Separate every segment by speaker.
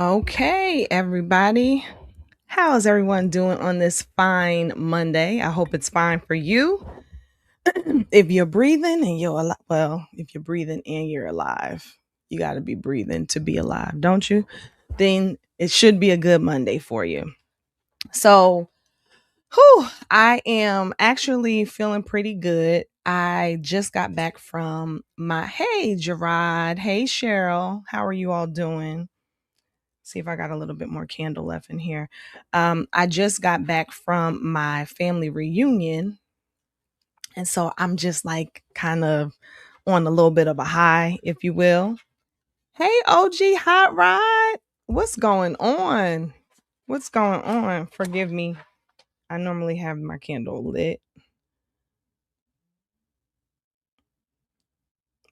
Speaker 1: Okay, everybody. How is everyone doing on this fine Monday? I hope it's fine for you. If you're breathing and you're alive, well, if you're breathing and you're alive, you got to be breathing to be alive, don't you? Then it should be a good Monday for you. So, I am actually feeling pretty good. I just got back from hey, Gerard. Hey, Cheryl. How are you all doing? See if I got a little bit more candle left in here. I just got back from my family reunion. And so I'm just like kind of on a little bit of a high, if you will. Hey, OG Hot Rod. What's going on? What's going on? Forgive me. I normally have my candle lit,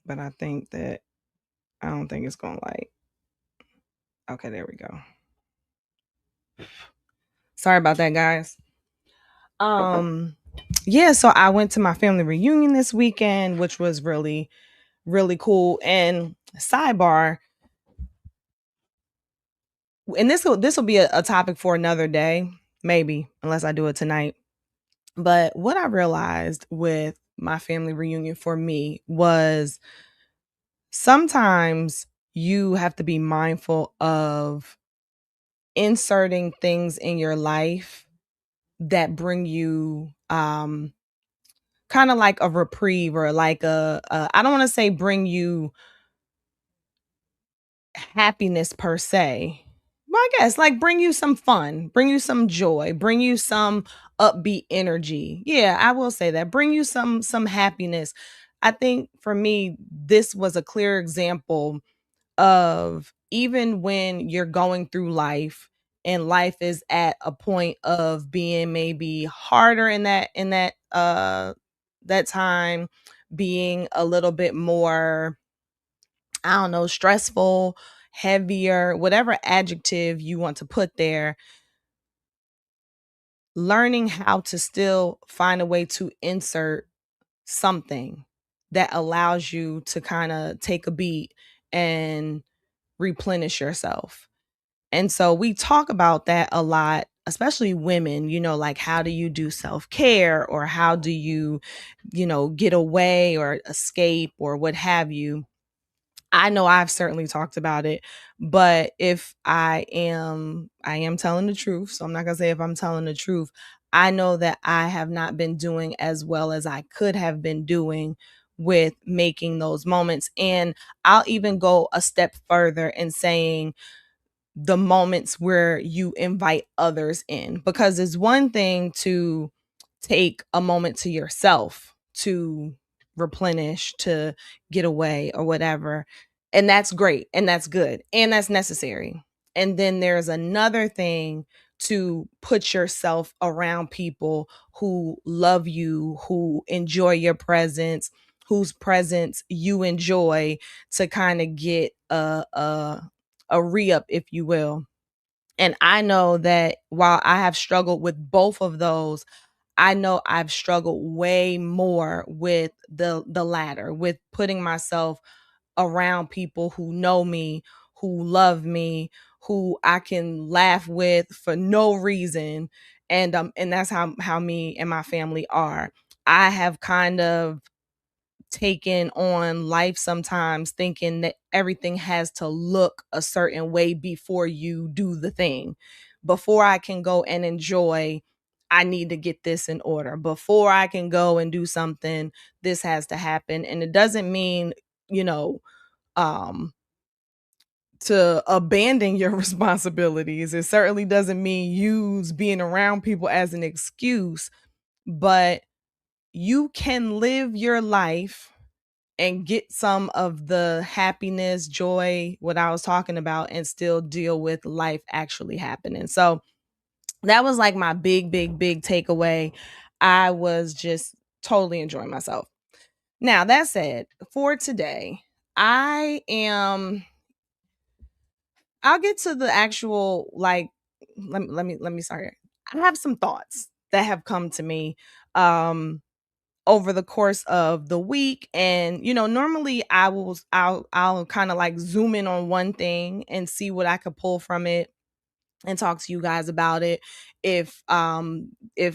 Speaker 1: but I don't think it's going to light. Okay, there we go. Sorry about that, guys. Yeah, so I went to my family reunion this weekend, which was really, really cool. And sidebar, and this will be a topic for another day, maybe, unless I do it tonight. But what I realized with my family reunion for me was sometimes you have to be mindful of inserting things in your life that bring you kind of like a reprieve, or like I don't want to say bring you happiness per se. Well, I guess like bring you some fun, bring you some joy, bring you some upbeat energy. Yeah, I will say that. Bring you some happiness. I think for me this was a clear example of, even when you're going through life and life is at a point of being maybe harder in that time, being a little bit more, I don't know, stressful, heavier, whatever adjective you want to put there, learning how to still find a way to insert something that allows you to kind of take a beat and replenish yourself. And so we talk about that a lot, especially women, like how do you do self care, or how do you, get away or escape or what have you. I know I've certainly talked about it, but if I am telling the truth. So I'm not going to say if I'm telling the truth. I know that I have not been doing as well as I could have been doing with making those moments. And I'll even go a step further in saying the moments where you invite others in, because it's one thing to take a moment to yourself to replenish, to get away or whatever, and that's great and that's good and that's necessary. And then there's another thing to put yourself around people who love you, who enjoy your presence, whose presence you enjoy, to kind of get a re-up, if you will. And I know that while I have struggled with both of those, I know I've struggled way more with the latter, with putting myself around people who know me, who love me, who I can laugh with for no reason. And that's how me and my family are. I have kind of taken on life sometimes thinking that everything has to look a certain way before you do the thing. Before I can go and enjoy, I need to get this in order. Before I can go and do something, this has to happen. And it doesn't mean, you know, um to abandon your responsibilities. It certainly doesn't mean use being around people as an excuse, but you can live your life and get some of the happiness, joy, what I was talking about, and still deal with life actually happening. So that was like my big takeaway. I was just totally enjoying myself. Now, that said, for today, I am I'll get to the actual like let me sorry. I have some thoughts that have come to me um over the course of the week. And normally I'll kind of like zoom in on one thing and see what I could pull from it and talk to you guys about it. If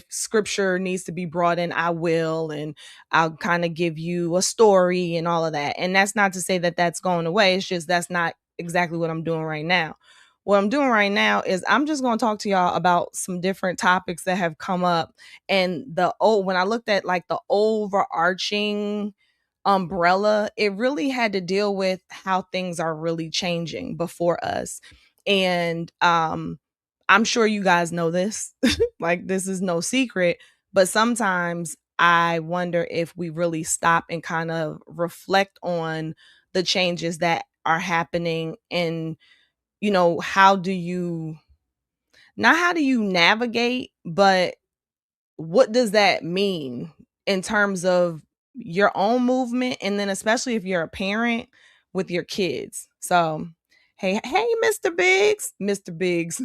Speaker 1: scripture needs to be brought in, I will, and I'll kind of give you a story and all of that. And that's not to say that that's going away. It's just that's not exactly what I'm doing right now. What I'm doing right now is I'm just going to talk to y'all about some different topics that have come up. And when I looked at like the overarching umbrella, it really had to deal with how things are really changing before us. And I'm sure you guys know this. Like, this is no secret, but sometimes I wonder if we really stop and kind of reflect on the changes that are happening. And how do you not how do you navigate, but what does that mean in terms of your own movement, and then especially if you're a parent with your kids. So hey, Mr. Biggs. Mr. Biggs.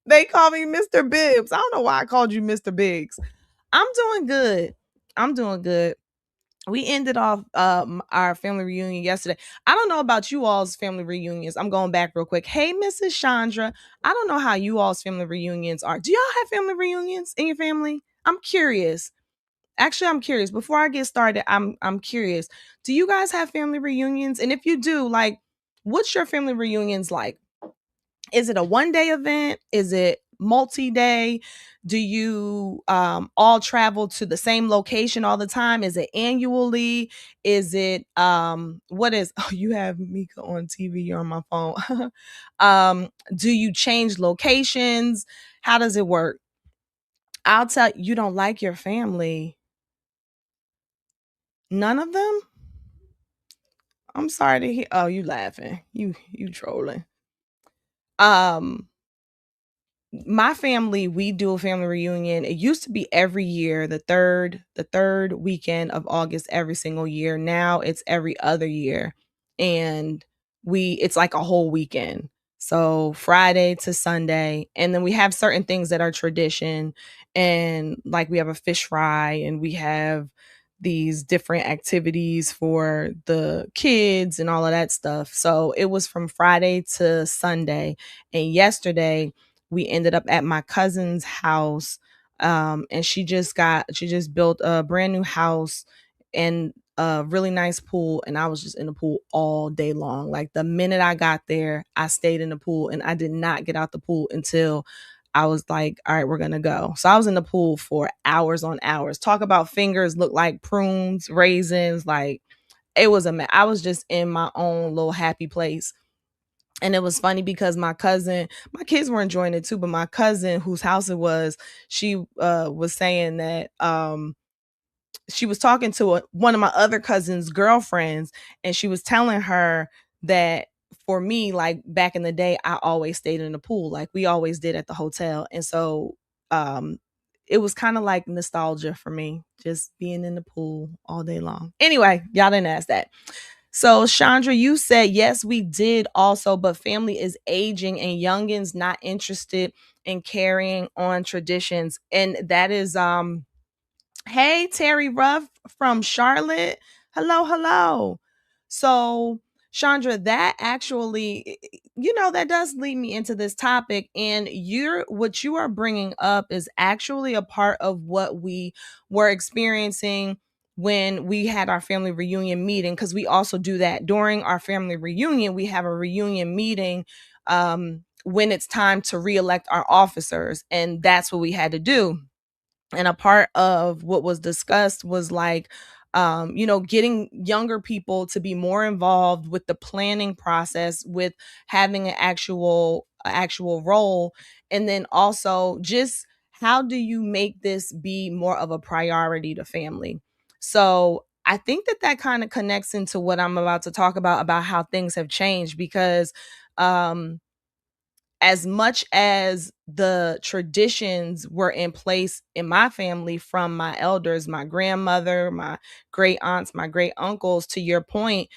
Speaker 1: They call me Mr. Bibbs. I don't know why I called you Mr. Biggs. I'm doing good. I'm doing good. We ended off our family reunion yesterday. I don't know about you all's family reunions. I'm going back real quick. Hey, Mrs. Chandra. I don't know how you all's family reunions are. Do y'all have family reunions in your family? I'm curious. Actually, I'm curious. Before I get started, I'm curious. Do you guys have family reunions? And if you do, like, what's your family reunions like? Is it a one-day event? Is it multi-day? Do you all travel to the same location all the time? Is it annually? Is it what is oh, you have Mika on TV, you're on my phone. Do you change locations? How does it work? I'll tell you, don't like your family. None of them? I'm sorry to hear. Oh, you laughing. You trolling. Um my family, we do a family reunion. It used to be every year, the third weekend of August every single year. Now it's every other year. And it's like a whole weekend. So Friday to Sunday. And then we have certain things that are tradition. And like we have a fish fry, and we have these different activities for the kids and all of that stuff. So it was from Friday to Sunday. And yesterday we ended up at my cousin's house. And she just built a brand new house and a really nice pool, and I was just in the pool all day long. Like, the minute I got there, I stayed in the pool, and I did not get out the pool until I was like, all right, we're gonna go. So I was in the pool for hours on hours. Talk about fingers look like prunes, raisins. Like, it was I was just in my own little happy place. And it was funny because my kids were enjoying it too, but my cousin, whose house it was, she was saying that she was talking to one of my other cousin's girlfriends, and she was telling her that for me, like back in the day, I always stayed in the pool, like we always did at the hotel. And so um it was kind of like nostalgia for me, just being in the pool all day long. Anyway, y'all didn't ask that. So, Chandra, you said yes, we did also, but family is aging and youngins not interested in carrying on traditions. And that is hey, Terry Ruff from Charlotte. Hello, hello. So, Chandra, that actually that does lead me into this topic. And what you are bringing up is actually a part of what we were experiencing when we had our family reunion meeting, because we also do that during our family reunion. We have a reunion meeting when it's time to reelect our officers, and that's what we had to do. And a part of what was discussed was like, getting younger people to be more involved with the planning process, with having an actual role. And then also, just how do you make this be more of a priority to family? So I think that kind of connects into what I'm about to talk about how things have changed, because um as much as the traditions were in place in my family from my elders, my grandmother, my great aunts, my great uncles, to your point,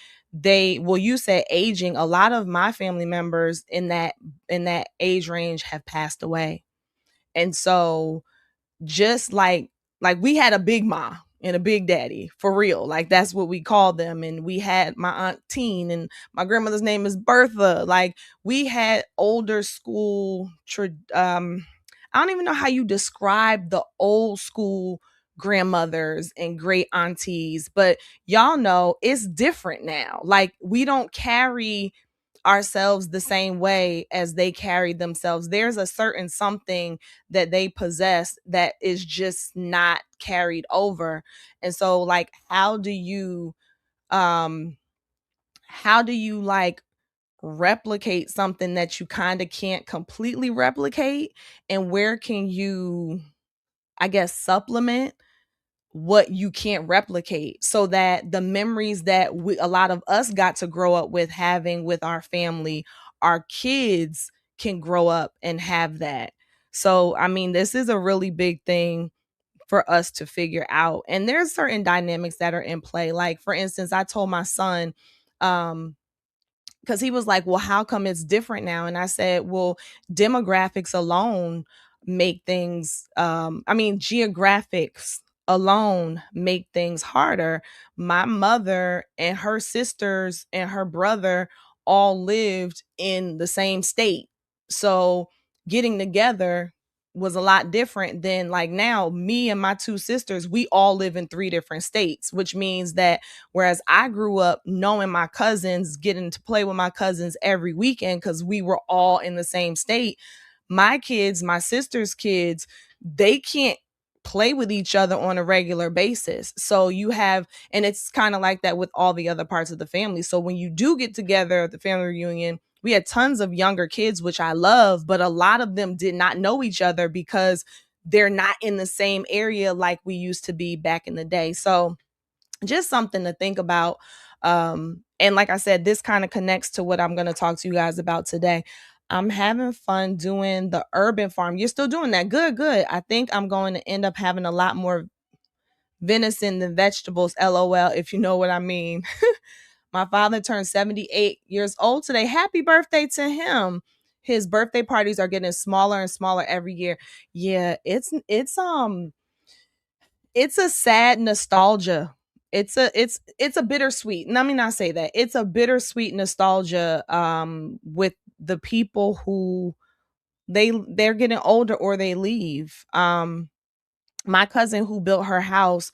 Speaker 1: you said aging, a lot of my family members in that age range have passed away. And so, just like we had a big ma and a big daddy, for real, like that's what we called them. And we had my aunt Teen, and my grandmother's name is Bertha. Like, we had older school I don't even know how you describe the old school grandmothers and great aunties, but y'all know it's different now. Like, we don't carry ourselves the same way as they carried themselves. There's a certain something that they possess that is just not carried over. And so, like, how do you like replicate something that you kind of can't completely replicate? And where can you, I guess, supplement what you can't replicate, so that the memories that a lot of us got to grow up with having with our family, our kids can grow up and have that. So, I mean, this is a really big thing for us to figure out. And there's certain dynamics that are in play. Like, for instance, I told my son, um, because he was like, well, how come it's different now? And I said, well, demographics alone make things, geographics alone make things harder. My mother and her sisters and her brother all lived in the same state. So getting together was a lot different than, like, now me and my two sisters, we all live in three different states, which means that whereas I grew up knowing my cousins, getting to play with my cousins every weekend because we were all in the same state, my kids, my sister's kids, they can't play with each other on a regular basis. So you have, and it's kind of like that with all the other parts of the family. So when you do get together at the family reunion, we had tons of younger kids, which I love, but a lot of them did not know each other because they're not in the same area like we used to be back in the day. So just something to think about. And like I said, this kind of connects to what I'm going to talk to you guys about today. I'm having fun doing the urban farm. You're still doing that? Good, good. I think I'm going to end up having a lot more venison than vegetables, LOL, if you know what I mean. My father turned 78 years old today. Happy birthday to him. His birthday parties are getting smaller and smaller every year. Yeah, it's a sad nostalgia. It's a bittersweet. Let me not say that. It's a bittersweet nostalgia with the people who they're getting older or they leave. My cousin who built her house,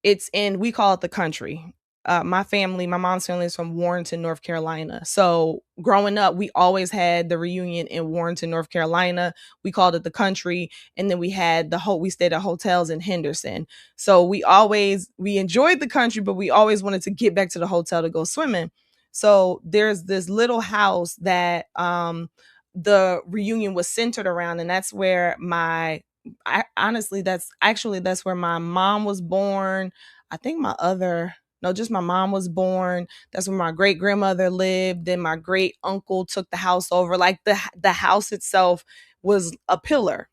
Speaker 1: we call it the country. My mom's family is from Warrenton, North Carolina. So growing up, we always had the reunion in Warrenton, North Carolina. We called it the country. And then we stayed at hotels in Henderson. So we enjoyed the country, but we always wanted to get back to the hotel to go swimming. So there's this little house that the reunion was centered around. And that's where that's where my mom was born. I think just my mom was born. That's where my great grandmother lived. Then my great uncle took the house over. Like, the house itself was a pillar.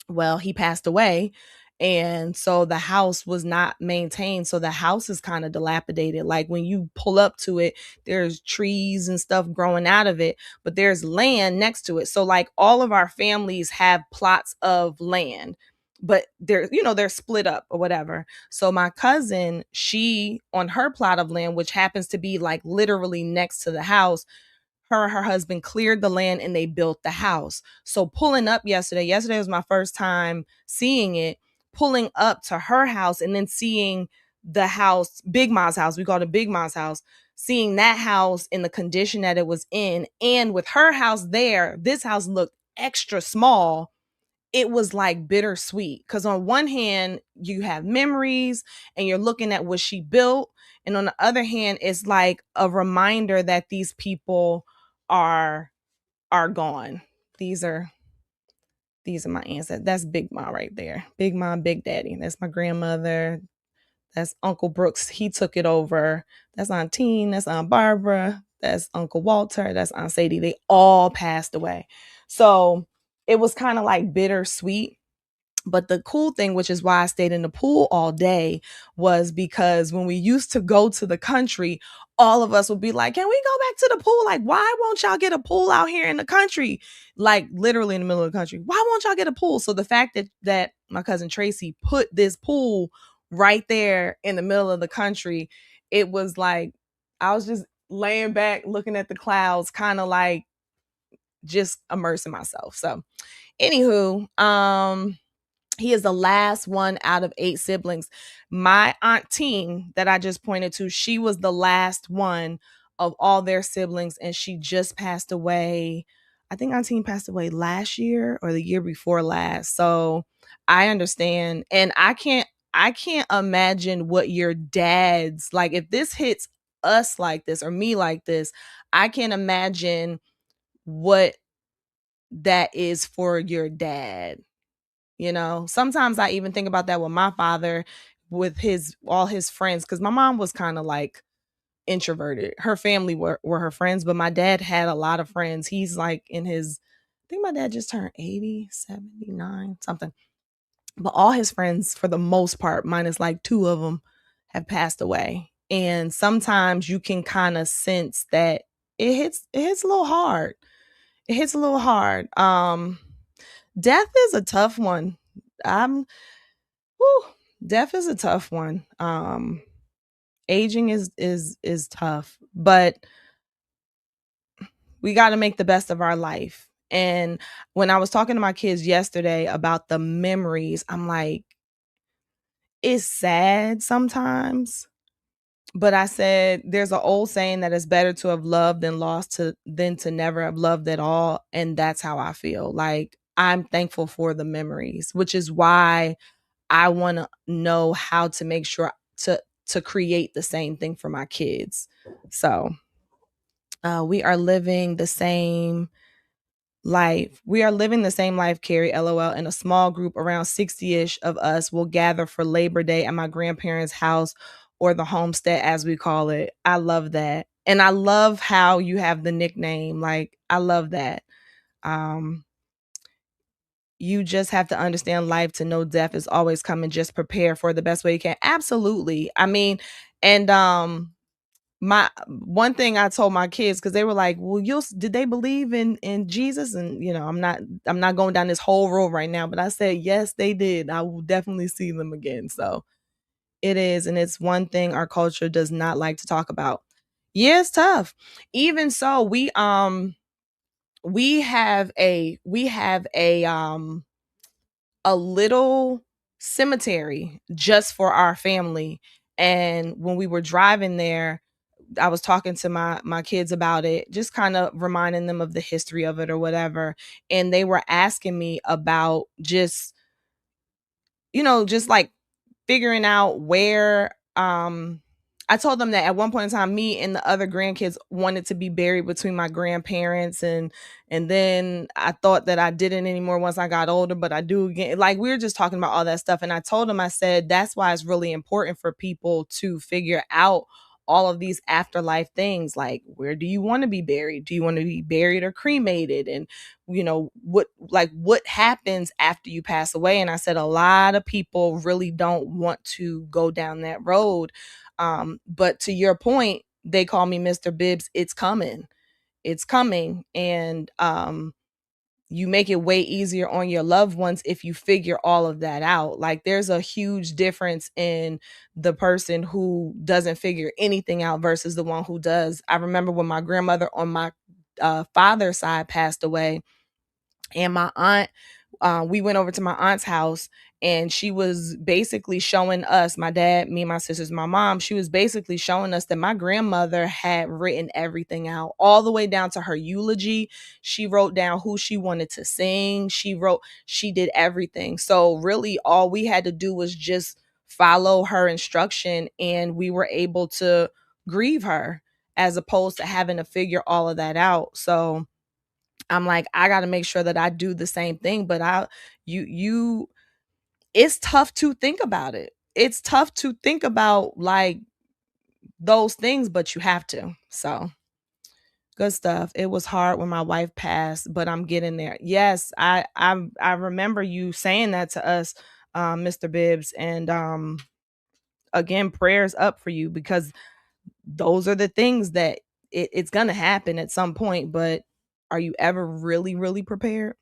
Speaker 1: Well, he passed away. And so the house was not maintained. So the house is kind of dilapidated. Like, when you pull up to it, there's trees and stuff growing out of it, but there's land next to it. So, like, all of our families have plots of land, but they're split up or whatever. So my cousin, she, on her plot of land, which happens to be like literally next to the house, her and her husband cleared the land and they built the house. So pulling up yesterday was my first time seeing it, pulling up to her house and then seeing the house, Big Ma's house, we called it Big Ma's house, seeing that house in the condition that it was in. And with her house there, this house looked extra small. It was like bittersweet because on one hand you have memories and you're looking at what she built, and on the other hand it's like a reminder that these people are gone. These are my ancestors. That's Big Mom right there. Big Mom, Big Daddy. That's my grandmother. That's Uncle Brooks. He took it over. That's Aunt Teen. That's Aunt Barbara. That's Uncle Walter. That's Aunt Sadie. They all passed away. So it was kind of like bittersweet. But the cool thing, which is why I stayed in the pool all day, was because when we used to go to the country, all of us would be like, can we go back to the pool? Like, why won't y'all get a pool out here in the country? Like literally in the middle of the country. Why won't y'all get a pool? So the fact that my cousin Tracy put this pool right there in the middle of the country, it was like, I was just laying back looking at the clouds, kind of like just immersing myself. So anywho, he is the last one out of 8 siblings. My aunt Teen that I just pointed to, she was the last one of all their siblings, and she just passed away. I think Aunt Teen passed away last year or the year before last. So I understand, and I can't imagine what your dad's like if this hits us like this or me like this. I can't imagine what that is for your dad. Sometimes I even think about that with my father, with his all his friends, because my mom was kind of like introverted. Her family were her friends, but my dad had a lot of friends. He's like in his, I think my dad just turned 80, 79, something. But all his friends, for the most part, minus like 2 of them, have passed away. And sometimes you can kind of sense that it hits a little hard. It hits a little hard. Death is a tough one. I'm Whew, death is a tough one. Aging is tough, but we got to make the best of our life. And when I was talking to my kids yesterday about the memories, I'm like, it's sad sometimes. But I said there's an old saying that it's better to have loved and lost than to never have loved at all. And that's how I feel. Like I'm thankful for the memories, which is why I want to know how to make sure to create the same thing for my kids. So we are living the same life. We are living the same life, Carrie, LOL. In a small group, around 60-ish of us will gather for Labor Day at my grandparents' house or the homestead, as we call it. I love that. And I love how you have the nickname. Like, I love that. Um, you just have to understand life to know death is always coming. Just prepare for the best way you can. Absolutely. I mean, and my one thing I told my kids, because they were like, well, did they believe in Jesus? And I'm not going down this whole road right now, but I said yes, they did. I will definitely see them again. So it is, and it's one thing our culture does not like to talk about. Yeah, it's tough. Even so, we have a little cemetery just for our family. And when we were driving there, I was talking to my kids about it, just kind of reminding them of the history of it or whatever. And they were asking me about just like figuring out where I told them that at one point in time me and the other grandkids wanted to be buried between my grandparents, and then I thought that I didn't anymore once I got older, but I do again. Like we were just talking about all that stuff, and I told them, I said that's why it's really important for people to figure out all of these afterlife things. Like, where do you want to be buried? Do you want to be buried or cremated? And what happens after you pass away? And I said a lot of people really don't want to go down that road. But to your point, they call me Mr. Bibbs. It's coming. It's coming. And you make it way easier on your loved ones if you figure all of that out. Like there's a huge difference in the person who doesn't figure anything out versus the one who does. I remember when my grandmother on my father's side passed away, and my aunt, we went over to my aunt's house, and she was basically showing us, my dad, me and my sisters, my mom, she was basically showing us that my grandmother had written everything out, all the way down to her eulogy. She wrote down who she wanted to sing. She did everything. So really all we had to do was just follow her instruction, and we were able to grieve her, as opposed to having to figure all of that out. So I'm like, I got to make sure that I do the same thing. But you, it's tough to think about it. It's tough to think about like those things, but you have to. So good stuff. It was hard when my wife passed, but I'm getting there. Yes, I remember you saying that to us, Mr. Bibbs, and again, prayers up for you, because those are the things that it's gonna happen at some point. But are you ever really, really prepared?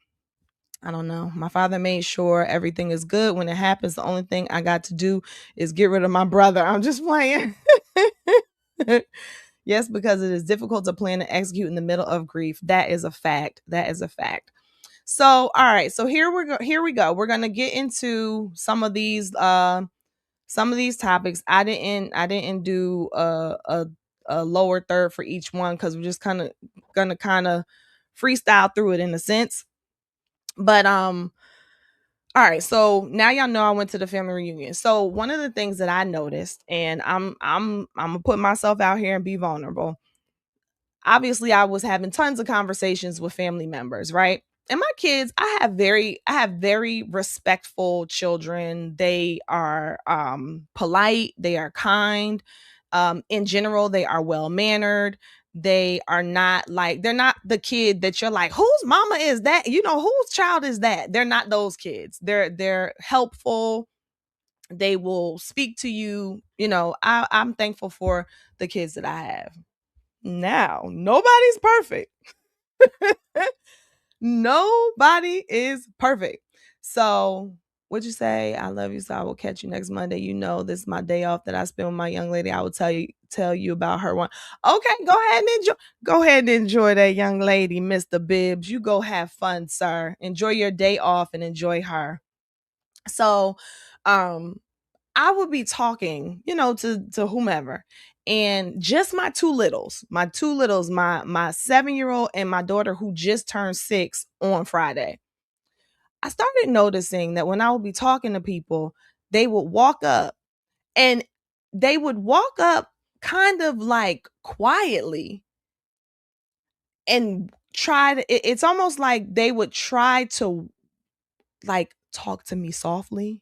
Speaker 1: I don't know. My father made sure everything is good when it happens. The only thing I got to do is get rid of my brother. I'm just playing. Yes, because it is difficult to plan and execute in the middle of grief. That is a fact. That is a fact. So, all right. So here we go. We're going to get into some of these topics. I didn't do a lower third for each one, cuz we're just going to kind of freestyle through it in a sense. But all right, so now y'all know I went to the family reunion. So one of the things that I noticed, and I'm gonna put myself out here and be vulnerable. Obviously, I was having tons of conversations with family members, right? And my kids, I have very respectful children. They are polite, they are kind. In general, they are well mannered. They are not like, they're not the kid that you're like, whose mama is that? You know, whose child is that? They're not those kids. They're helpful. They will speak to you. You know, I'm thankful for the kids that I have. Now, nobody's perfect. Nobody is perfect. So, would you say I love you? So I will catch you next Monday. You know, this is my day off that I spend with my young lady. I will tell you about her one. Okay, go ahead and enjoy that young lady, Mr. Bibbs. You go have fun, sir. Enjoy your day off and enjoy her. So, um, I would be talking, you know, to whomever, and just my two littles, my 7-year-old and my daughter who just turned 6 on Friday. I started noticing that when I would be talking to people, they would walk up, and they would walk up kind of like quietly, and it's almost like they would try to like talk to me softly.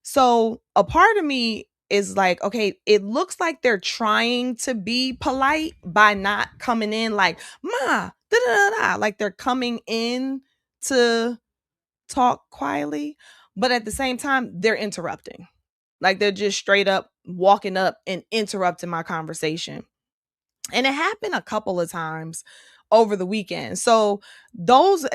Speaker 1: So a part of me is like, okay, it looks like they're trying to be polite by not coming in like, ma, da da da, like they're coming in to talk quietly. But at the same time, they're interrupting. Like they're just straight up walking up and interrupting my conversation. And it happened a couple of times over the weekend. So those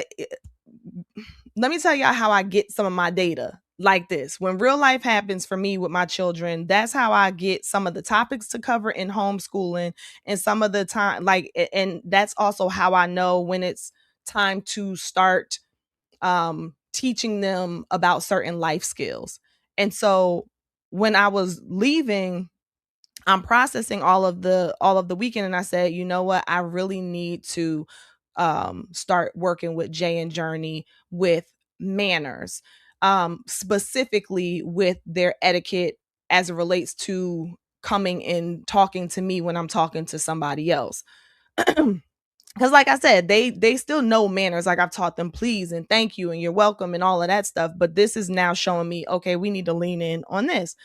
Speaker 1: let me tell y'all how I get some of my data like this. When real life happens for me with my children, that's how I get some of the topics to cover in homeschooling, and some of the time, like, and that's also how I know when it's time to start teaching them about certain life skills. And so when I was leaving, I'm processing all of the weekend, and I said, you know what? I really need to start working with Jay and Journey with manners, specifically with their etiquette as it relates to coming and talking to me when I'm talking to somebody else. Because like I said, they still know manners. Like I've taught them please and thank you and you're welcome and all of that stuff, but this is now showing me, okay, we need to lean in on this.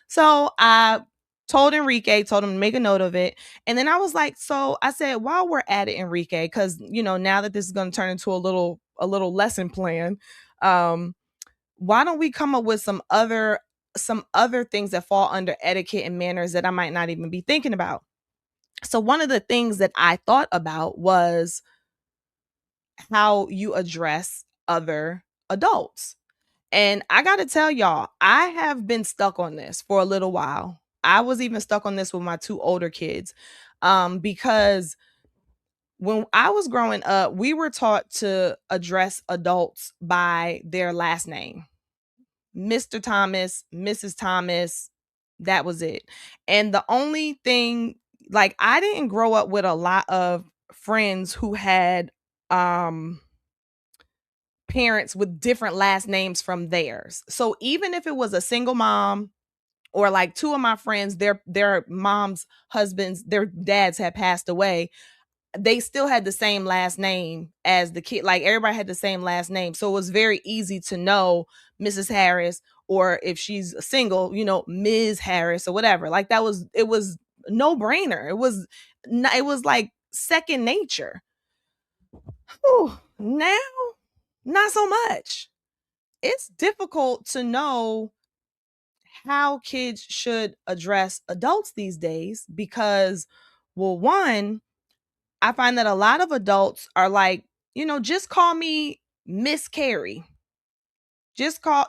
Speaker 1: So I told him to make a note of it. And then I was like, so I said, while we're at it, Enrique, because you know, now that this is going to turn into a little lesson plan, um, why don't we come up with some other things that fall under etiquette and manners that I might not even be thinking about. So one of the things that I thought about was how you address other adults. And I got to tell y'all, I have been stuck on this for a little while. I was even stuck on this with my two older kids, because when I was growing up, we were taught to address adults by their last name. Mr. Thomas, Mrs. Thomas, that was it. And the only thing, like, I didn't grow up with a lot of friends who had parents with different last names from theirs. So even if it was a single mom, or like two of my friends, their moms, husbands, their dads had passed away, they still had the same last name as the kid. Like, everybody had the same last name. So it was very easy to know Mrs. Harris, or if she's single, Ms. Harris or whatever. Like, it was no brainer. It was like second nature. Whew, now, not so much. It's difficult to know how kids should address adults these days because, well, one, I find that a lot of adults are like, just call me Miss Carrie. Just call,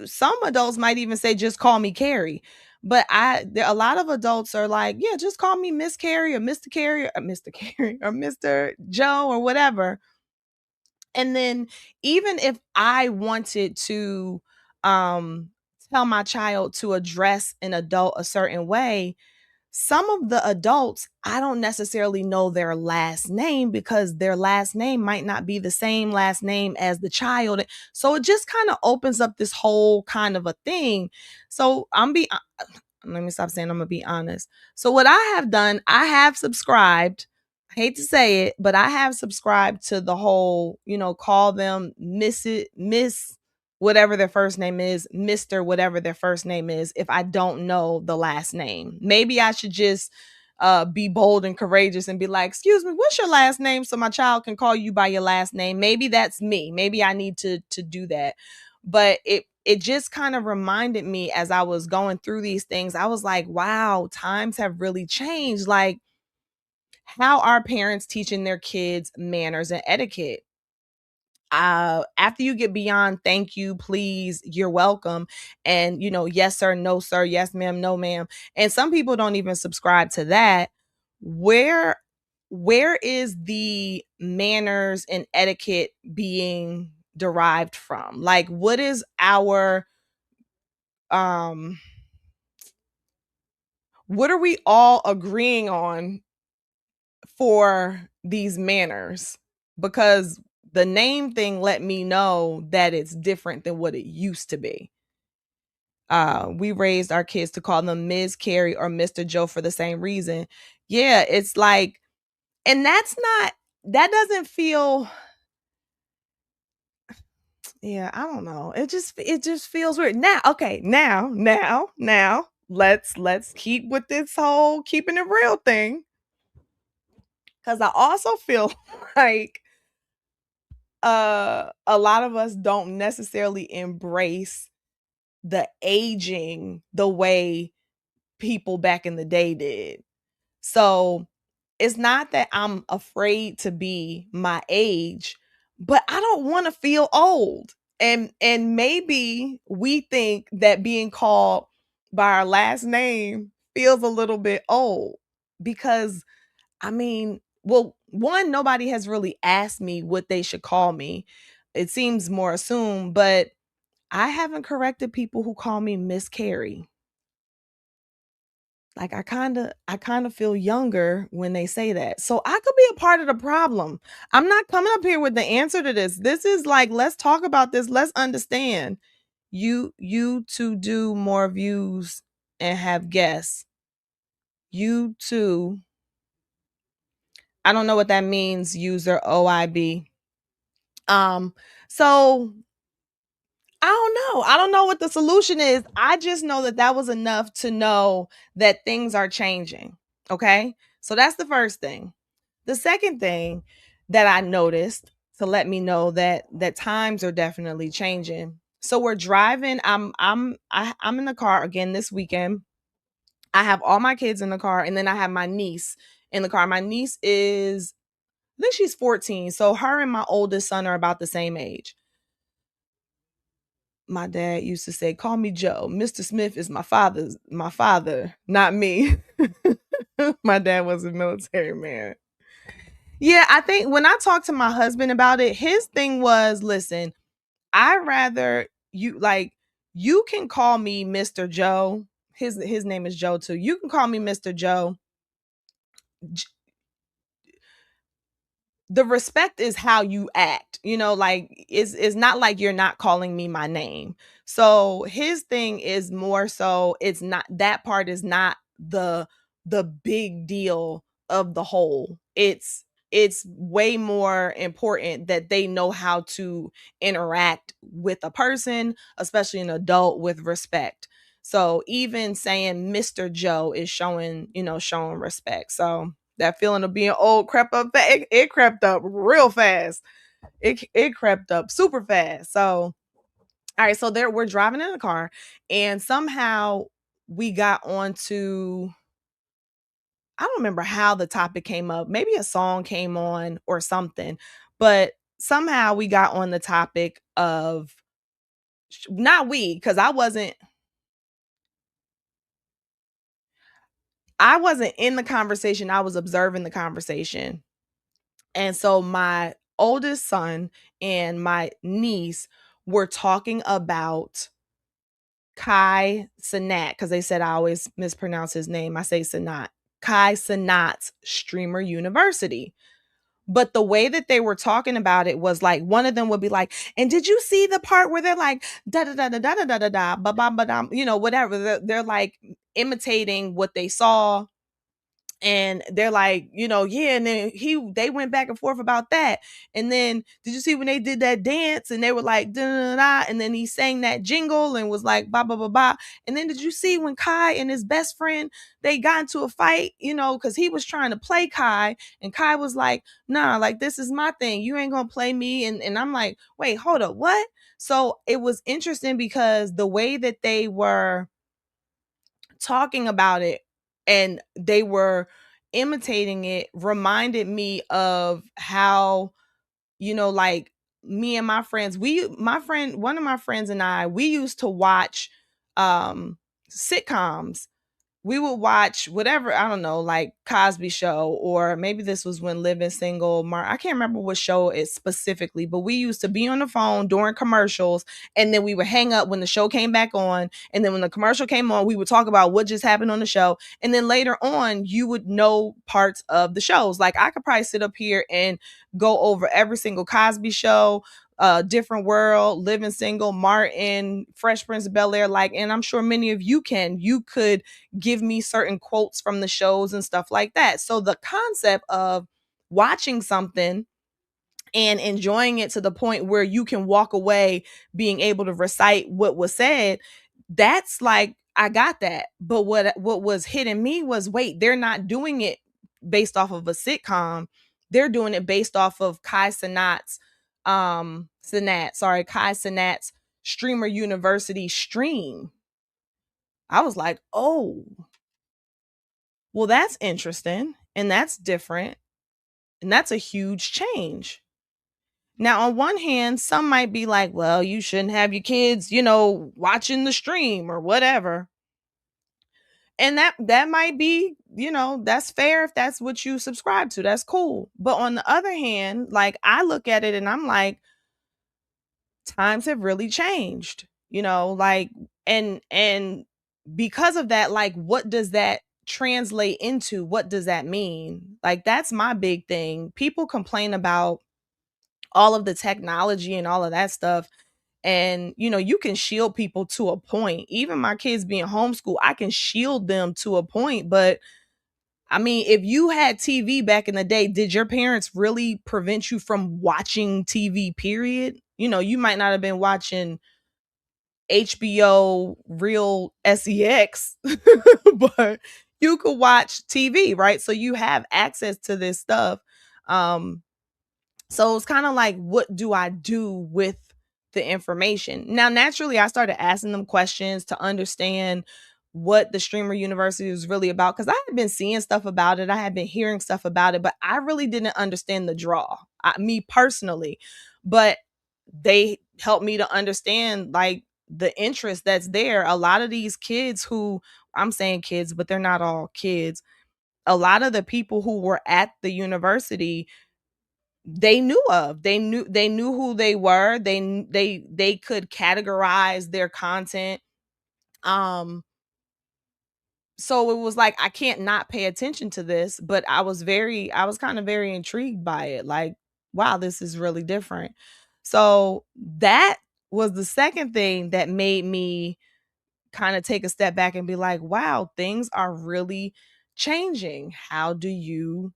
Speaker 1: some adults might even say, just call me Carrie. But a lot of adults are like, yeah, just call me Miss Carrie or Mr. Carrie or Mr. Carrie or Mr. Joe or whatever. And then even if I wanted to tell my child to address an adult a certain way, some of the adults, I don't necessarily know their last name because their last name might not be the same last name as the child. So it just kind of opens up this whole kind of a thing. So let me stop saying I'm gonna be honest. So what I have done, I have subscribed. I hate to say it, but I have subscribed to the whole, call them Miss whatever their first name is, Mr. whatever their first name is, if I don't know the last name. Maybe I should just be bold and courageous and be like, excuse me, what's your last name? So my child can call you by your last name. Maybe that's me. Maybe I need to do that. But it just kind of reminded me as I was going through these things, I was like, wow, times have really changed. Like, how are parents teaching their kids manners and etiquette? After you get beyond thank you, please, you're welcome, and yes sir, no sir, yes ma'am, no ma'am, and some people don't even subscribe to that. Where is the manners and etiquette being derived from? Like, what is our what are we all agreeing on for these manners? Because the name thing let me know that it's different than what it used to be. We raised our kids to call them Ms. Carrie or Mr. Joe for the same reason. Yeah, it's like, and that doesn't feel, yeah, I don't know. It just feels weird. Now, okay, now, let's keep with this whole keeping it real thing. Cause I also feel like a lot of us don't necessarily embrace the aging the way people back in the day did. So it's not that I'm afraid to be my age, but I don't want to feel old. And maybe we think that being called by our last name feels a little bit old because, I mean, well, one, nobody has really asked me what they should call me. It seems more assumed, but I haven't corrected people who call me Miss Carrie. Like, I kind of feel younger when they say that. So I could be a part of the problem. I'm not coming up here with the answer to this. This is like, let's talk about this. Let's understand. You to do more views and have guests. You too. I don't know what that means, user OIB. So I don't know. I don't know what the solution is. I just know that was enough to know that things are changing. Okay. So that's the first thing. The second thing that I noticed to let me know that times are definitely changing. So we're driving. I'm in the car again this weekend. I have all my kids in the car, and then I have my niece in the car. My niece is, I think she's 14. So her and my oldest son are about the same age. My dad used to say, call me Joe. Mr. Smith is my father, not me. My dad was a military man. Yeah, I think when I talked to my husband about it, his thing was, listen, I rather you like you can call me Mr. Joe. His name is Joe too. You can call me Mr. Joe. The respect is how you act, like it's not like you're not calling me my name. So his thing is more so, it's not, that part is not the big deal of the whole. It's way more important that they know how to interact with a person, especially an adult, with respect. So even saying Mr. Joe is showing respect. So that feeling of being old crept up. It crept up real fast. It crept up super fast. So all right, so there we're driving in the car, and somehow we got onto, I don't remember how the topic came up. Maybe a song came on or something, but somehow we got on the topic of, not we, because I wasn't in the conversation. I was observing the conversation. And so my oldest son and my niece were talking about Kai Sanat, because they said I always mispronounce his name. I say Sanat. Kai Sanat's Streamer University. But the way that they were talking about it was like, one of them would be like, and did you see the part where they're like da da da da da da da da da ba ba ba da, whatever. They're like imitating what they saw, and they're like, yeah, and then they went back and forth about that. And then did you see when they did that dance and they were like da, da, da, da, and then he sang that jingle and was like ba ba ba ba. And then did you see when Kai and his best friend, they got into a fight, because he was trying to play Kai, and Kai was like, nah, like this is my thing, you ain't gonna play me. And I'm like, wait, hold up, what? So it was interesting because the way that they were talking about it and they were imitating it reminded me of how, like me and my friends, one of my friends and I, we used to watch um sitcoms. We would watch whatever, I don't know, like Cosby Show, or maybe this was when Living Single, I can't remember what show it specifically, but we used to be on the phone during commercials, and then we would hang up when the show came back on, and then when the commercial came on, we would talk about what just happened on the show, and then later on, you would know parts of the shows. Like I could probably sit up here and go over every single Cosby Show, Different World, Living Single, Martin, Fresh Prince of Bel Air, like, and I'm sure many of you could give me certain quotes from the shows and stuff like that. So the concept of watching something and enjoying it to the point where you can walk away being able to recite what was said, that's like, I got that. But what was hitting me was, wait, they're not doing it based off of a sitcom. They're doing it based off of Kai Sanat's Streamer University stream. I was like, oh, well, that's interesting and that's different. And that's a huge change. Now, on one hand, some might be like, well, you shouldn't have your kids, watching the stream or whatever. And that might be, that's fair if that's what you subscribe to. That's cool. But on the other hand, like I look at it and I'm like, times have really changed, like, and because of that, like what does that translate into? What does that mean? Like that's my big thing. People complain about all of the technology and all of that stuff, and you can shield people to a point. Even my kids being homeschooled, I can shield them to a point, but I mean, if you had TV back in the day, did your parents really prevent you from watching TV, period? You might not have been watching HBO Real Sex, but you could watch TV, right? So you have access to this stuff. Um, so it's kind of like, what do I do with the information? Now, naturally, I started asking them questions to understand what the Streamer University was really about, because I had been seeing stuff about it. I had been hearing stuff about it, but I really didn't understand the draw, me personally. But they helped me to understand like the interest that's there. A lot of these kids who, I'm saying kids, but they're not all kids. A lot of the people who were at the university, they knew of. They knew who they were. They could categorize their content. Um so it was like I can't not pay attention to this, but I was kind of very intrigued by it. Like, wow, this is really different. So that was the second thing that made me kind of take a step back and be like, wow, things are really changing. How do you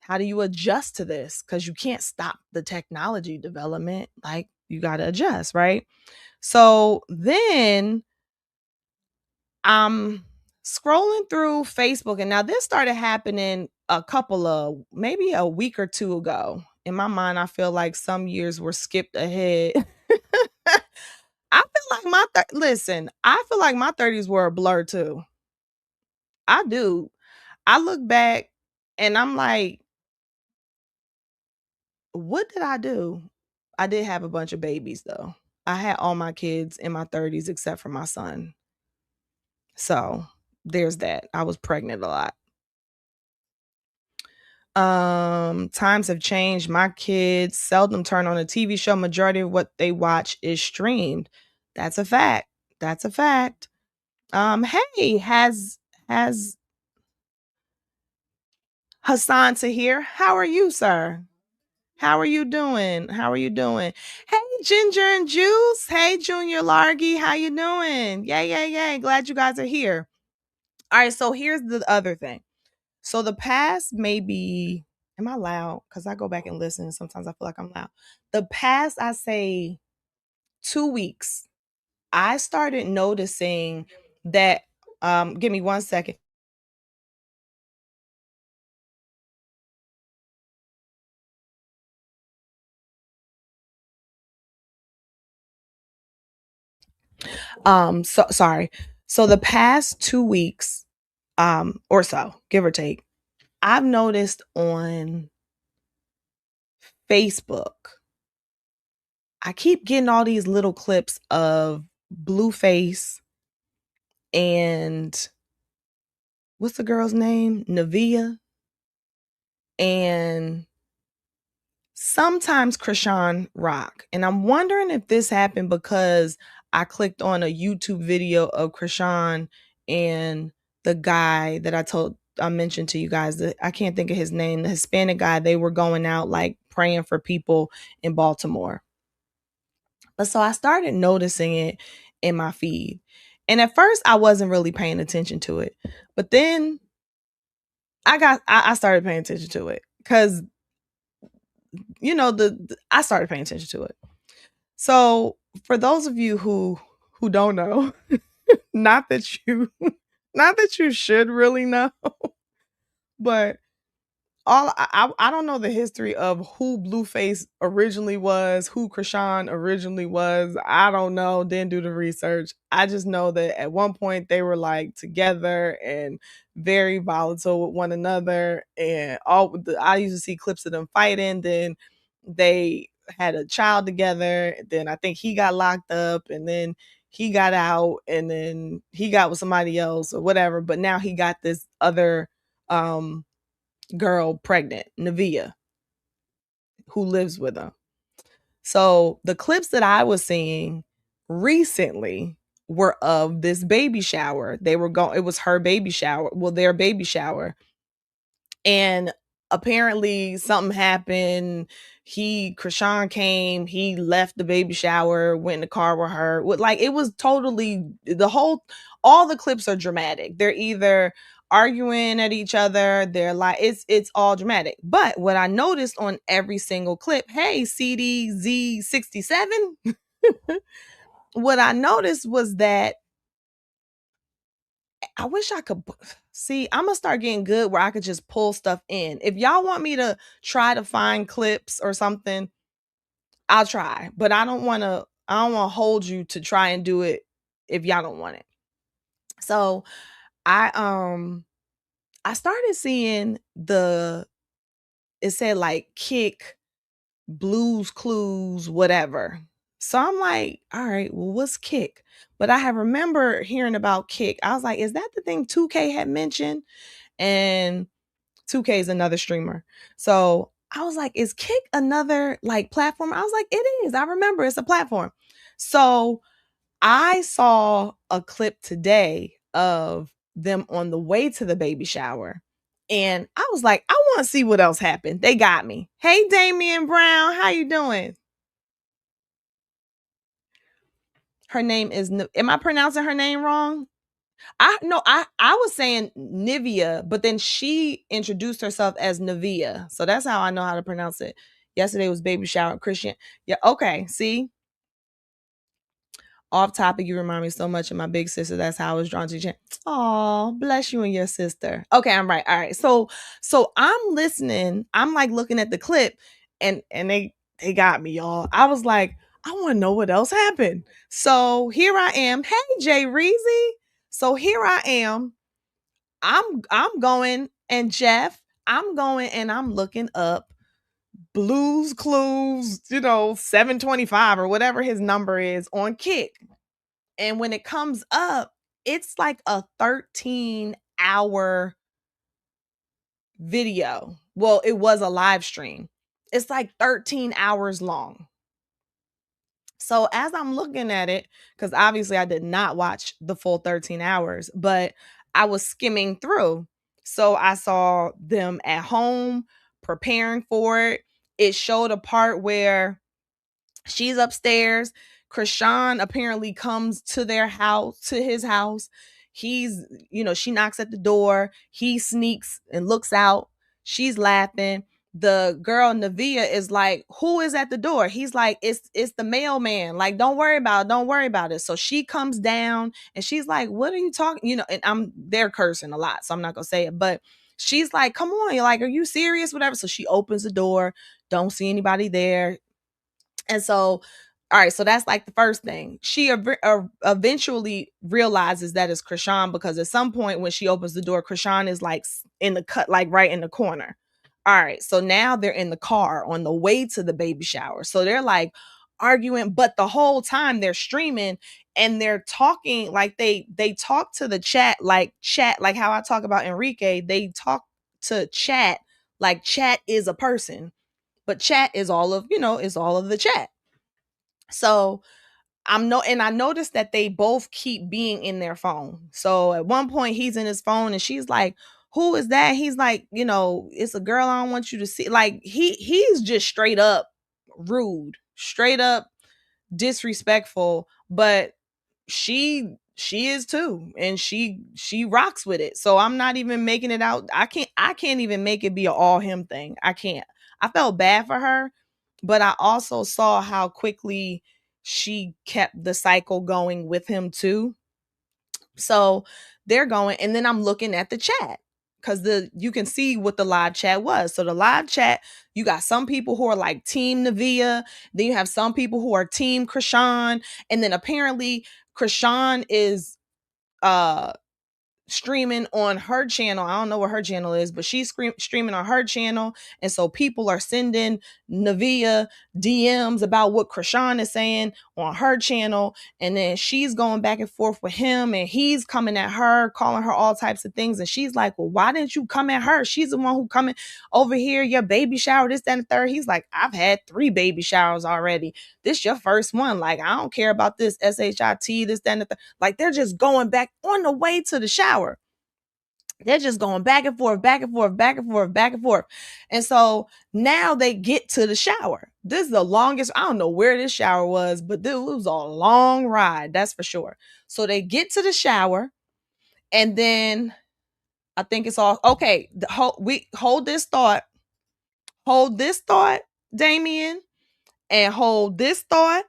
Speaker 1: adjust to this? Because you can't stop the technology development. Like, you got to adjust, right? So then I'm scrolling through Facebook, and now this started happening a couple of maybe a week or two ago. In my mind, I feel like some years were skipped ahead. I feel like listen, I feel like my 30s were a blur too. I do. I look back and I'm like, what did I do? I did have a bunch of babies though. I had all my kids in my 30s except for my son. So there's that. I was pregnant a lot. Times have changed. My kids seldom turn on a TV show. Majority of what they watch is streamed. That's a fact. That's a fact. Hey, has Hassan to here. How are you, sir? How are you doing? How are you doing? Hey, Ginger and Juice. Hey, Junior Largy. How you doing? Yay, yay, yay. Glad you guys are here. All right, so here's the other thing. So the past maybe, am I loud? Because I go back and listen and sometimes I feel like I'm loud. The past, I say 2 weeks, I started noticing that, give me 1 second. So sorry. So the past 2 weeks, or so, give or take, I've noticed on Facebook, I keep getting all these little clips of Blueface and what's the girl's name? Navia. And sometimes Krishan Rock. And I'm wondering if this happened because I clicked on a YouTube video of Krishan and the guy that I mentioned to you guys that I can't think of his name, the Hispanic guy. They were going out like praying for people in Baltimore. But so I started noticing it in my feed. And at first I wasn't really paying attention to it. But then I started paying attention to it because I started paying attention to it. So for those of you who don't know, not that you not that you should really know, but I don't know the history of who Blueface originally was, who Krishan originally was. I don't know. Didn't do the research. I just know that at one point they were like together and very volatile with one another. And I used to see clips of them fighting. Then they had a child together. Then I think he got locked up, and then he got out, and then he got with somebody else or whatever. But now he got this other um girl pregnant, Navia, who lives with him. So the clips that I was seeing recently were of this baby shower. They were going, it was her baby shower, well, their baby shower. And apparently something happened. Krishan came, he left the baby shower, went in the car with her. Like, it was totally all the clips are dramatic. They're either arguing at each other, they're like, it's all dramatic. But what I noticed on every single clip, hey, CDZ67, what I noticed was that I wish I could see. I'm gonna start getting good where I could just pull stuff in. If y'all want me to try to find clips or something, I'll try. But I don't want to hold you to try and do it if y'all don't want it. So I started seeing it said like Kick, Blues Clues, whatever. So I'm like, all right, well, what's Kick? But I have remember hearing about Kick. I was like, is that the thing 2K had mentioned? And 2K is another streamer. So I was like, is Kick another like platform? I was like, it is. I remember it's a platform. So I saw a clip today of them on the way to the baby shower. And I was like, I want to see what else happened. They got me. Hey, Damian Brown, how you doing? Her name is, am I pronouncing her name wrong? I was saying Nivea, but then she introduced herself as Nivea. So that's how I know how to pronounce it. Yesterday was baby shower Christian. Yeah, okay. See, off topic, you remind me so much of my big sister. That's how I was drawn to you. Oh, bless you and your sister. Okay, I'm right. All right. So I'm listening. I'm like looking at the clip, and they got me, y'all. I was like, I want to know what else happened. So here I am. Hey, Jay Reezy. So here I am. I'm going and Jeff. I'm going and I'm looking up Blues Clues, 725 or whatever his number is on Kick. And when it comes up, it's like a 13-hour video. Well, it was a live stream. It's like 13 hours long. So as I'm looking at it, because obviously I did not watch the full 13 hours, but I was skimming through. So I saw them at home preparing for it. It showed a part where she's upstairs. Krishan apparently comes to their house, to his house. She knocks at the door. He sneaks and looks out. She's laughing. The girl Navia is like, who is at the door? He's like, it's the mailman. Like, don't worry about it. Don't worry about it. So she comes down and she's like, what are you talking? And they're cursing a lot, so I'm not gonna say it, but she's like, come on, you're like, are you serious? Whatever. So she opens the door, don't see anybody there. And so, all right, so that's like the first thing. She eventually realizes that it's Krishan because at some point when she opens the door, Krishan is like in the cut, like right in the corner. All right, so now they're in the car on the way to the baby shower. So they're like arguing, but the whole time they're streaming and they're talking like they talk to the chat like how I talk about Enrique. They talk to chat like chat is a person, but chat is all of the chat. So and I noticed that they both keep being in their phone. So at one point he's in his phone and she's like, who is that? He's like, it's a girl I don't want you to see. Like he's just straight up rude, straight up disrespectful, but she is too, and she rocks with it. So I'm not even making it out. I can't even make it be an all him thing. I can't. I felt bad for her, but I also saw how quickly she kept the cycle going with him too. So they're going, and then I'm looking at the chat because you can see what the live chat was. So the live chat, you got some people who are like Team Navia, then you have some people who are Team Krishan, and then apparently Krishan is streaming on her channel. I don't know what her channel is, but she's streaming on her channel. And so people are sending Navia DMs about what Krishan is saying on her channel. And then she's going back and forth with him and he's coming at her, calling her all types of things. And she's like, well, why didn't you come at her? She's the one who coming over here, your baby shower, this, that, and the third. He's like, I've had 3 baby showers already. This your first one. Like, I don't care about this SHIT, this, that, and the third. Like, they're just going back on the way to the shower. They're just going back and forth, back and forth, back and forth, back and forth. And so now they get to the shower. This is the longest, I don't know where this shower was, but it was a long ride, that's for sure. So they get to the shower, and then I think it's all okay. We hold this thought, Damien, and hold this thought,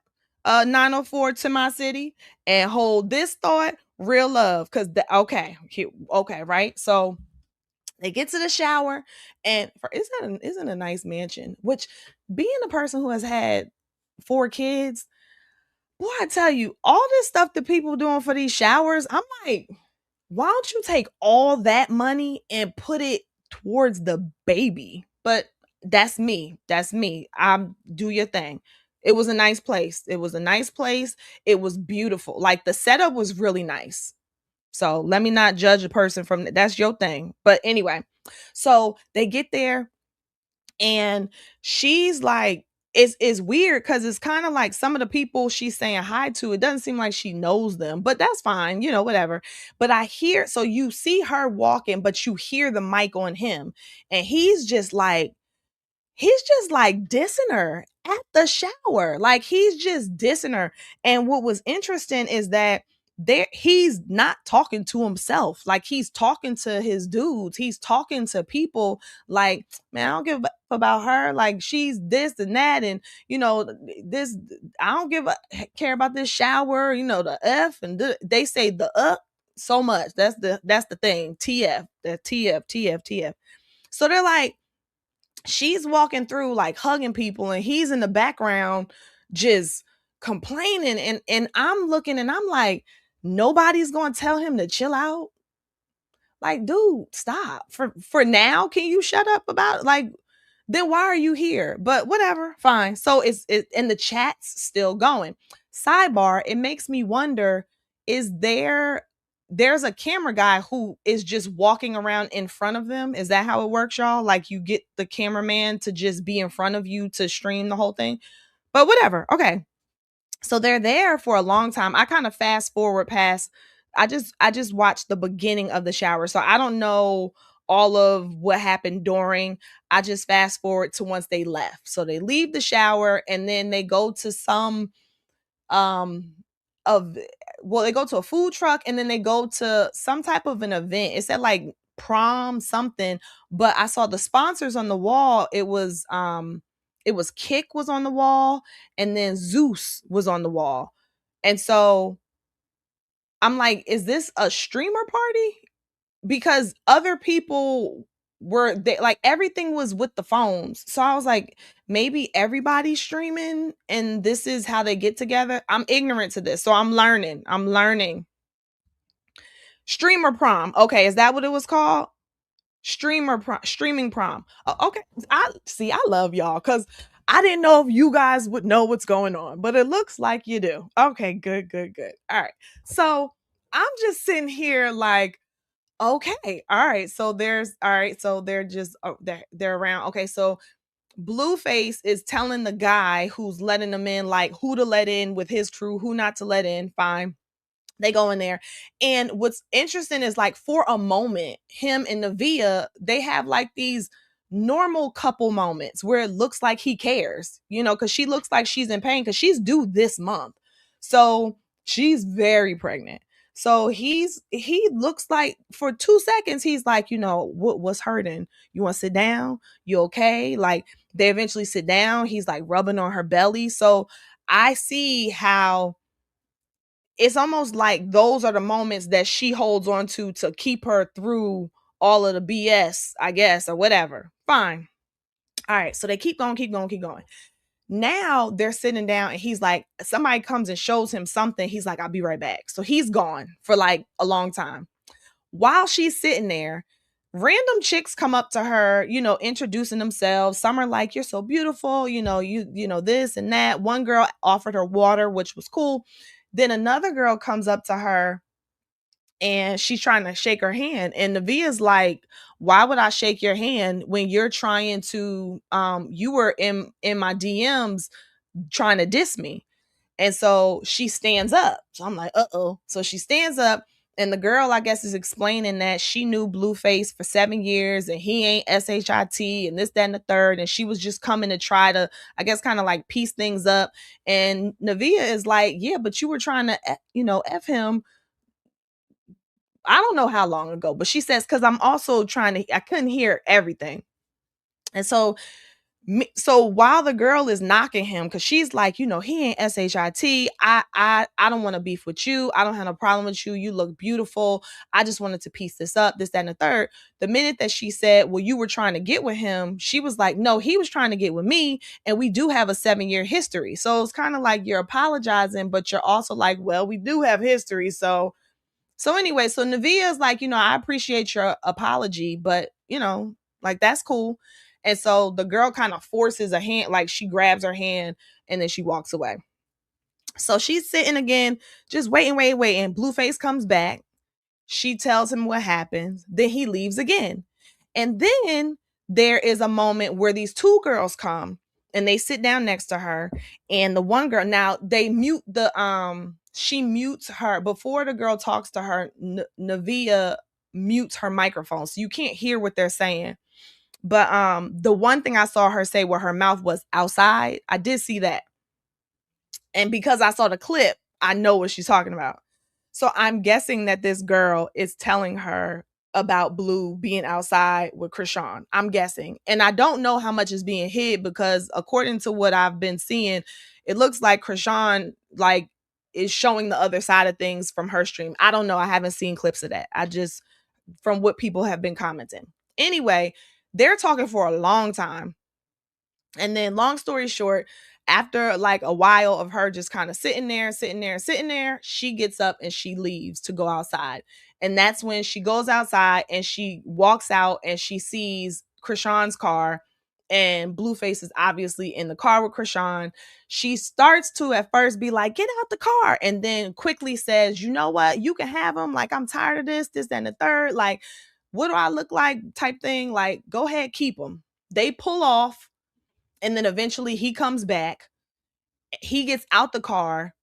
Speaker 1: 904 to my city, and hold this thought, real love. Okay, right? So they get to the shower, and isn't a nice mansion. Which, being a person who has had 4 kids, boy, I tell you, all this stuff that people doing for these showers, I'm like, why don't you take all that money and put it towards the baby? But that's me. That's me. Do your thing. It was a nice place. It was a nice place. It was beautiful. Like the setup was really nice. So let me not judge a person from that's your thing. But anyway, so they get there And she's like, it's weird because it's kind of like some of the people she's saying hi to, it doesn't seem like she knows them, but that's fine, whatever. But I hear, so you see her walking, but you hear the mic on him, and he's just like dissing her at the shower. Like he's just dissing her. And what was interesting is that he's not talking to himself. Like he's talking to his dudes. He's talking to people like, man, I don't give a about her. Like she's this and that. And this, I don't care about this shower, the F and they say the so much. That's the thing. TF, that TF, TF, TF. So they're like, she's walking through like hugging people and he's in the background just complaining, and I'm looking and I'm like, nobody's going to tell him to chill out. Like, dude, stop. For now, can you shut up about it? Like, then why are you here? But whatever, fine. So and the chat's still going. Sidebar, it makes me wonder, is there's a camera guy who is just walking around in front of them? Is that how it works, y'all? Like you get the cameraman to just be in front of you to stream the whole thing? But whatever. Okay. So they're there for a long time. I kind of fast forward past. I just watched the beginning of the shower. So I don't know all of what happened during. I just fast forward to once they left. So they leave the shower and then they go to some um of well, they go to a food truck and then they go to some type of an event. It said like prom something, but I saw the sponsors on the wall. It was Kick was on the wall, and then Zeus was on the wall. And so I'm like, is this a streamer party? Because other people were they, like everything was with the phones. So I was like, maybe everybody's streaming and this is how they get together. I'm ignorant to this. So I'm learning. I'm learning. Streamer prom. Okay, is that what it was called? Streaming prom. Okay. I see, I love y'all cuz I didn't know if you guys would know what's going on, but it looks like you do. Okay, good, good, good. All right. So I'm just sitting here like, okay, all right. So they're just they're around. Okay, so Blueface is telling the guy who's letting them in, like who to let in with his crew, who not to let in. Fine, they go in there. And what's interesting is like for a moment, him and Navia, they have like these normal couple moments where it looks like he cares, because she looks like she's in pain because she's due this month. So she's very pregnant. So he looks like for 2 seconds, he's like, what's hurting? You want to sit down? You okay? Like they eventually sit down. He's like rubbing on her belly. So I see how it's almost like those are the moments that she holds on to keep her through all of the BS, I guess, or whatever. Fine. All right. So they keep going, keep going, keep going. Now they're sitting down and he's like, somebody comes and shows him something. He's like, I'll be right back. So he's gone for like a long time. While she's sitting there, random chicks come up to her, introducing themselves. Some are like, you're so beautiful, this and that. One girl offered her water, which was cool. Then another girl comes up to her and she's trying to shake her hand. And Navia's like, why would I shake your hand when you're trying to you were in my DMs trying to diss me? And so she stands up. So I'm like, uh-oh. So she stands up and the girl, I guess, is explaining that she knew Blueface for 7 years and he ain't SHIT and this, that, and the third. And she was just coming to try to, I guess, kind of like piece things up. And Navia is like, yeah, but you were trying to, F him. I don't know how long ago, but she says, because I'm also I couldn't hear everything. And so while the girl is knocking him, because she's like, he ain't SHIT. I don't want to beef with you. I don't have no problem with you. You look beautiful. I just wanted to piece this up, this, that, and the third. The minute that she said, well, you were trying to get with him, she was like, no, he was trying to get with me. And we do have a 7-year history. So it's kind of like you're apologizing, but you're also like, well, we do have history. So anyway, so Navia is like, I appreciate your apology, but like that's cool. And so the girl kind of forces a hand, like she grabs her hand and then she walks away. So she's sitting again, just waiting, waiting, waiting. Blueface comes back. She tells him what happens. Then he leaves again. And then there is a moment where these two girls come and they sit down next to her, and the one girl, now they mute the she mutes her before the girl talks to her. Navia mutes her microphone so you can't hear what they're saying. But the one thing I saw her say where her mouth was outside, I did see that. And because I saw the clip, I know what she's talking about. So I'm guessing that this girl is telling her about Blue being outside with Krishan. I'm guessing. And I don't know how much is being hid because according to what I've been seeing, it looks like Krishan like is showing the other side of things from her stream. I don't know. I haven't seen clips of that. I just from what people have been commenting. Anyway, they're talking for a long time. And then, long story short, after like a while of her just kind of sitting there, she gets up and she leaves to go outside. And that's when she goes outside and she walks out and she sees Krishan's car, and Blueface is obviously in the car with Krishan. She starts to at first be like, get out the car. And then quickly says, you know what? You can have him. Like, I'm tired of this, and the third. Like, what do I look like type thing? Like, go ahead, keep him. They pull off. And then eventually he comes back. He gets out the car.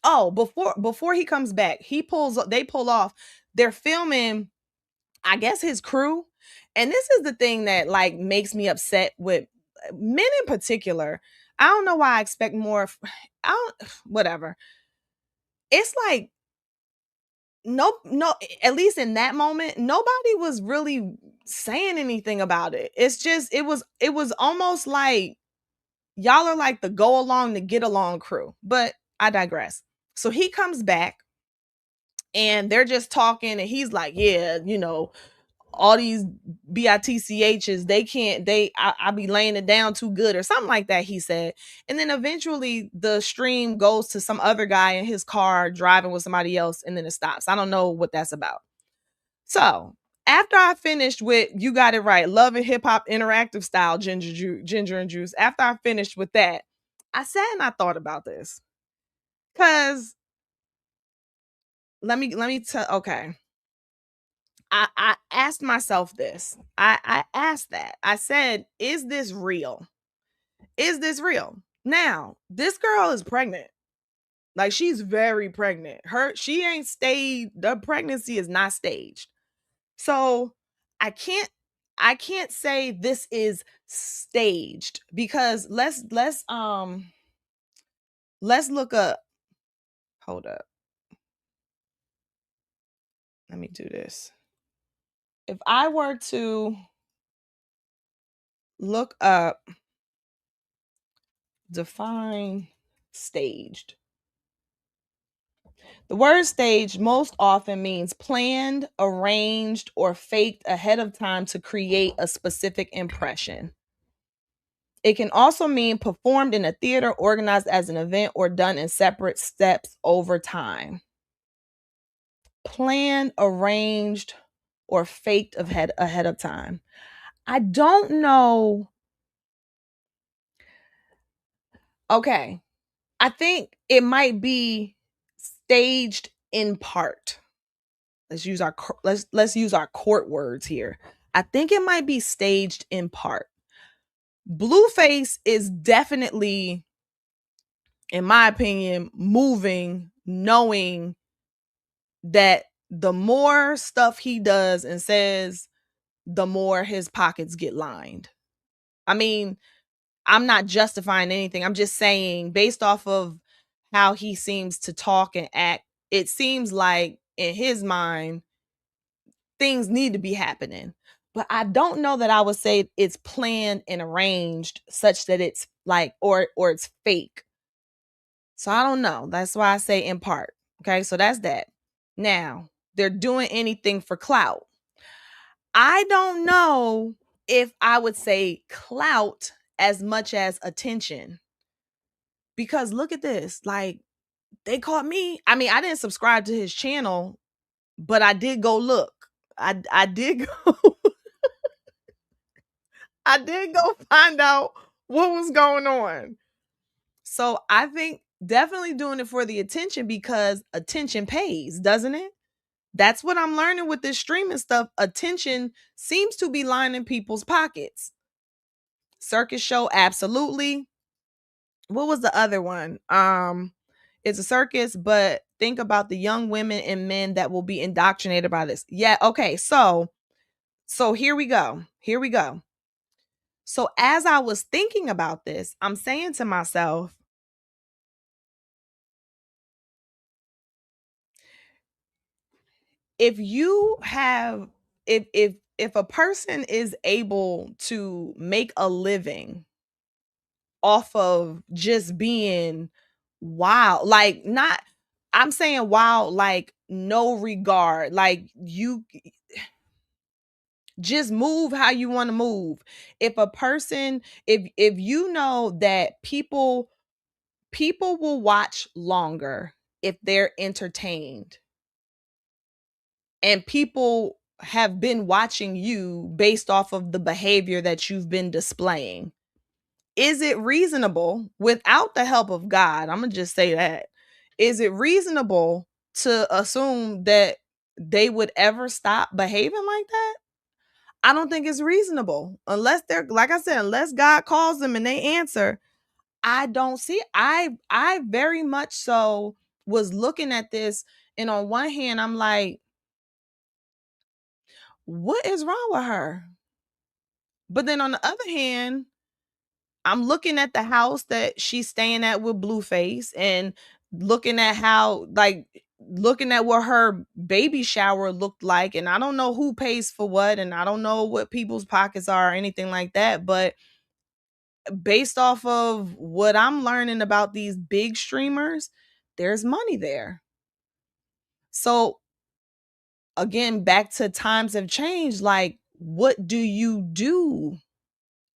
Speaker 1: Oh, before he comes back, they pull off. They're filming, I guess, his crew. And this is the thing that like makes me upset with men in particular. I don't know why I expect more. I don't, whatever. It's like no, at least in that moment, nobody was really saying anything about it. It's just it was almost like y'all are like the go along to get along crew, but I digress. So he comes back and they're just talking, and he's like, yeah, all these bitchs, they can't, I be laying it down too good or something like that, he said. And then eventually the stream goes to some other guy in his car driving with somebody else, and then it stops. I don't know what that's about. So after I finished with You Got It Right, Love and Hip Hop Interactive Style, Ginger and Juice, after I finished with that, I sat and I thought about this. Cause let me tell, okay. I asked myself this. I asked that. I said, is this real? Is this real? Now, this girl is pregnant. Like, she's very pregnant. She ain't staged. The pregnancy is not staged. So I can't say this is staged, because let's look up. Hold up. Let me do this. If I were to look up define staged. The word staged most often means planned, arranged, or faked ahead of time to create a specific impression. It can also mean performed in a theater, organized as an event, or done in separate steps over time. Planned, arranged, or faked ahead of time. I don't know. Okay. I think it might be staged in part. Let's use our court words here. I think it might be staged in part. Blueface is definitely, in my opinion, moving, knowing that the more stuff he does and says, the more his pockets get lined. I mean, I'm not justifying anything. I'm just saying, based off of how he seems to talk and act, it seems like in his mind, things need to be happening. But I don't know that I would say it's planned and arranged such that it's like, or it's fake. So I don't know. That's why I say in part. Okay, so that's that. Now, they're doing anything for clout. I don't know if I would say clout as much as attention. Because look at this. Like, they caught me. I mean, I didn't subscribe to his channel, but I did go look. I did go I did go find out what was going on. So I think definitely doing it for the attention, because attention pays, doesn't it? That's what I'm learning with this streaming stuff. Attention seems to be lining people's pockets. Circus show, absolutely. What was the other one? It's a circus, but think about the young women and men that will be indoctrinated by this. Yeah, okay. So here we go. Here we go. So as I was thinking about this, I'm saying to myself, if you have if a person is able to make a living off of just being wild, like, not, I'm saying wild like no regard, like you just move how you want to move. If a person, if you know that people will watch longer if they're entertained, and people have been watching you based off of the behavior that you've been displaying, is it reasonable, without the help of God, I'm gonna just say that, is it reasonable to assume that they would ever stop behaving like that? I don't think it's reasonable, unless they're, like I said, unless God calls them and they answer. I don't see, I very much so was looking at this, and on one hand I'm like, what is wrong with her? But then on the other hand, I'm looking at the house that she's staying at with Blueface, and looking at how, like, looking at what her baby shower looked like, and I don't know who pays for what, and I don't know what people's pockets are or anything like that, but based off of what I'm learning about these big streamers, there's money there. So again, back to times have changed, like, what do you do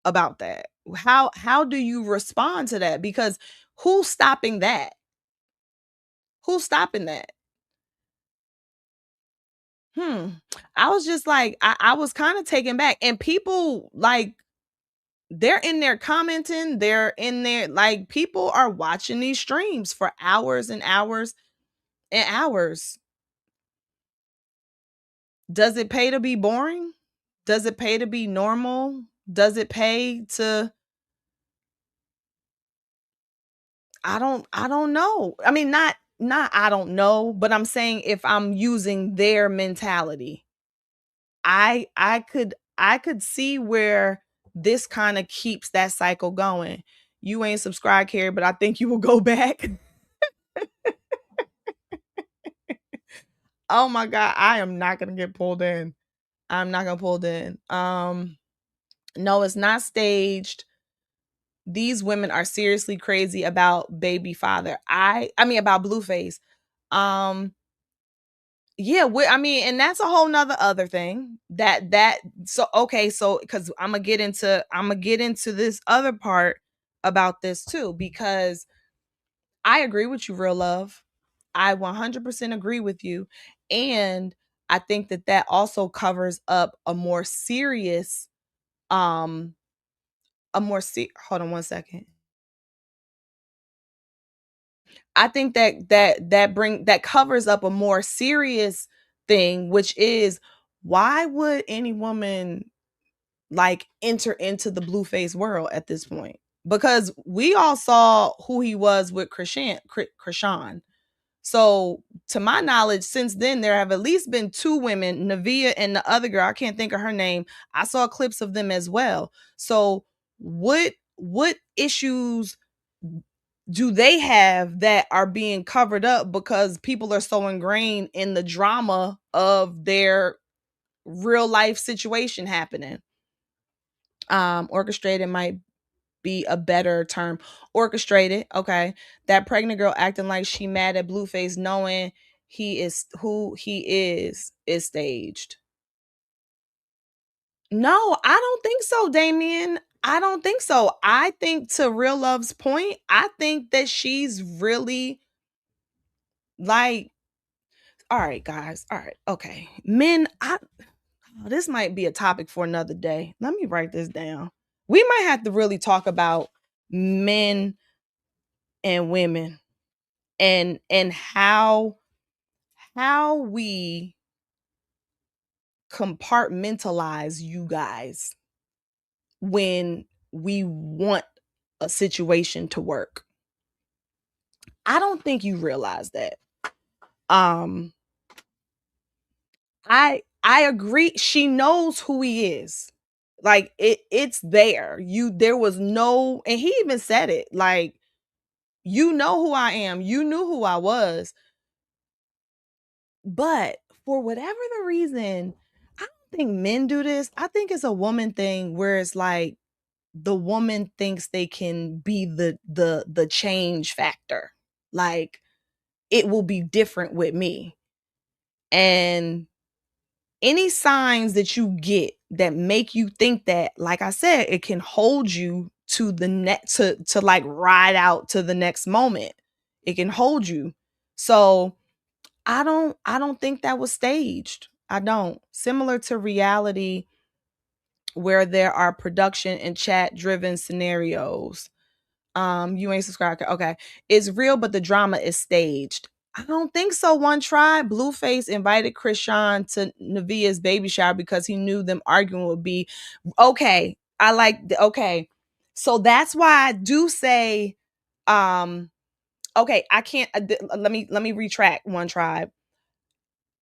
Speaker 1: about that? How do you respond to that? Because who's stopping that? Who's stopping that? Hmm. I was just like, I was kind of taken back. And people, like, they're in there commenting, they're in there, like, people are watching these streams for hours and hours and hours. Does it pay to be boring? Does it pay to be normal? Does it pay to, I don't know. I mean, not I don't know, but I'm saying if I'm using their mentality, I could see where this kind of keeps that cycle going. You ain't subscribed, Carrie, but I think you will go back. Oh my god, I am not gonna get pulled in. I'm not gonna pulled in. No, it's not staged. These women are seriously crazy about baby father. I mean about Blueface. Um yeah, I mean, and that's a whole nother other thing. That so okay, so because I'm gonna get into this other part about this too, because I agree with you, real love. I 100% agree with you, and I think that that also covers up a more serious, um, hold on one second. I think that covers up a more serious thing, which is, why would any woman like enter into the Blueface world at this point? Because we all saw who he was with Krishan. So to my knowledge, since then there have at least been two women, Navia and the other girl, I can't think of her name. I saw clips of them as well. So what issues do they have that are being covered up because people are so ingrained in the drama of their real life situation happening? Orchestrated might be a better term. Orchestrated, okay. That pregnant girl acting like she mad at Blueface, knowing he is who he is staged. No, I don't think so, Damien. I don't think so. I think, to Real Love's point, I think that she's really, like, all right, guys. All right. Okay. Men, this might be a topic for another day. Let me write this down. We might have to really talk about men and women, and how we compartmentalize you guys when we want a situation to work. I don't think you realize that. Um I agree. She knows who he is. Like it's there. There was no, and he even said it. Like, you know who I am. You knew who I was. But for whatever the reason, I don't think men do this. I think it's a woman thing where it's like the woman thinks they can be the change factor. Like, it will be different with me. And any signs that you get that make you think that, like I said, it can hold you to the next, to like ride out to the next moment. It can hold you. So I don't think that was staged. I don't. Similar to reality, where there are production and chat driven scenarios. You ain't subscribed. Okay. It's real, but the drama is staged. I don't think so. One Tribe, Blueface invited Krishan to Nevia's baby shower because he knew them arguing would be okay. Okay. So that's why I do say, okay, I can't, let me retract. One Tribe.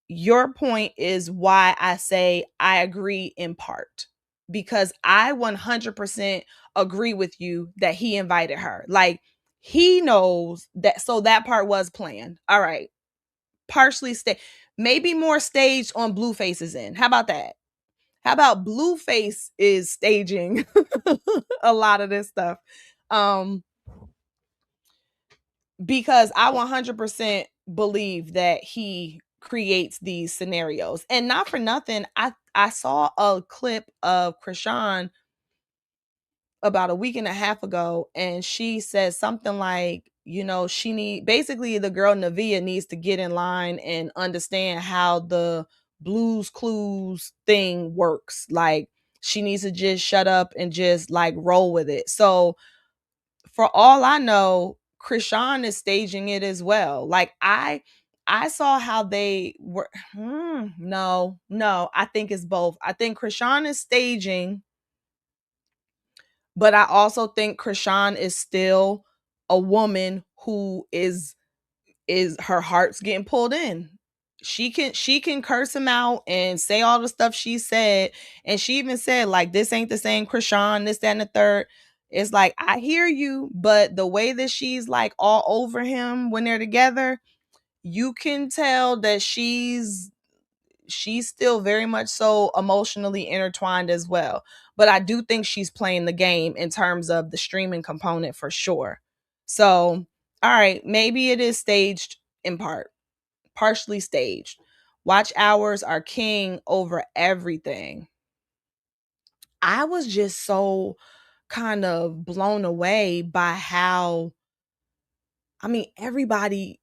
Speaker 1: Your point is why I say I agree in part, because I 100% agree with you that he invited her. Like, he knows that, so that part was planned. All right. Partially maybe more staged on Blueface's end. How about that? How about Blueface is staging a lot of this stuff? Um because I 100% believe that he creates these scenarios. And not for nothing, I saw a clip of Krishan about a week and a half ago, and she said something like, she basically, the girl Navia needs to get in line and understand how the Blues Clues thing works. Like, she needs to just shut up and just like roll with it. So for all I know, Krishan is staging it as well. Like, I saw how they were. No, I think it's both. I think Krishan is staging, but I also think Krishan is still a woman who is her heart's getting pulled in. She can curse him out and say all the stuff she said, and she even said, like, this ain't the same Krishan, this, that, and the third. It's like, I hear you, but the way that she's like all over him when they're together, you can tell that she's still very much so emotionally intertwined as well. But I do think she's playing the game in terms of the streaming component for sure. So, all right, maybe it is staged in part, partially staged. Watch hours are king over everything. I was just so kind of blown away by how, I mean, everybody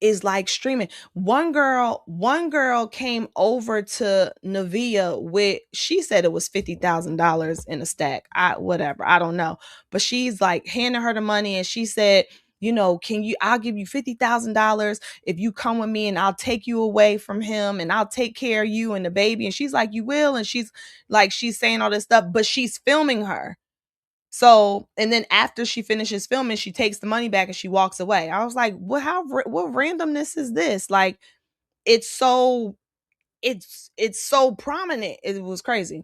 Speaker 1: is like streaming. One girl came over to Navia with, she said it was $50,000 in a stack. Whatever, I don't know. But she's like handing her the money, and she said, I'll give you $50,000 if you come with me, and I'll take you away from him, and I'll take care of you and the baby. And she's like, you will? And she's saying all this stuff, but she's filming her. So, and then after she finishes filming, she takes the money back and she walks away. I was like, what randomness is this? Like, it's so, it's so prominent. It was crazy.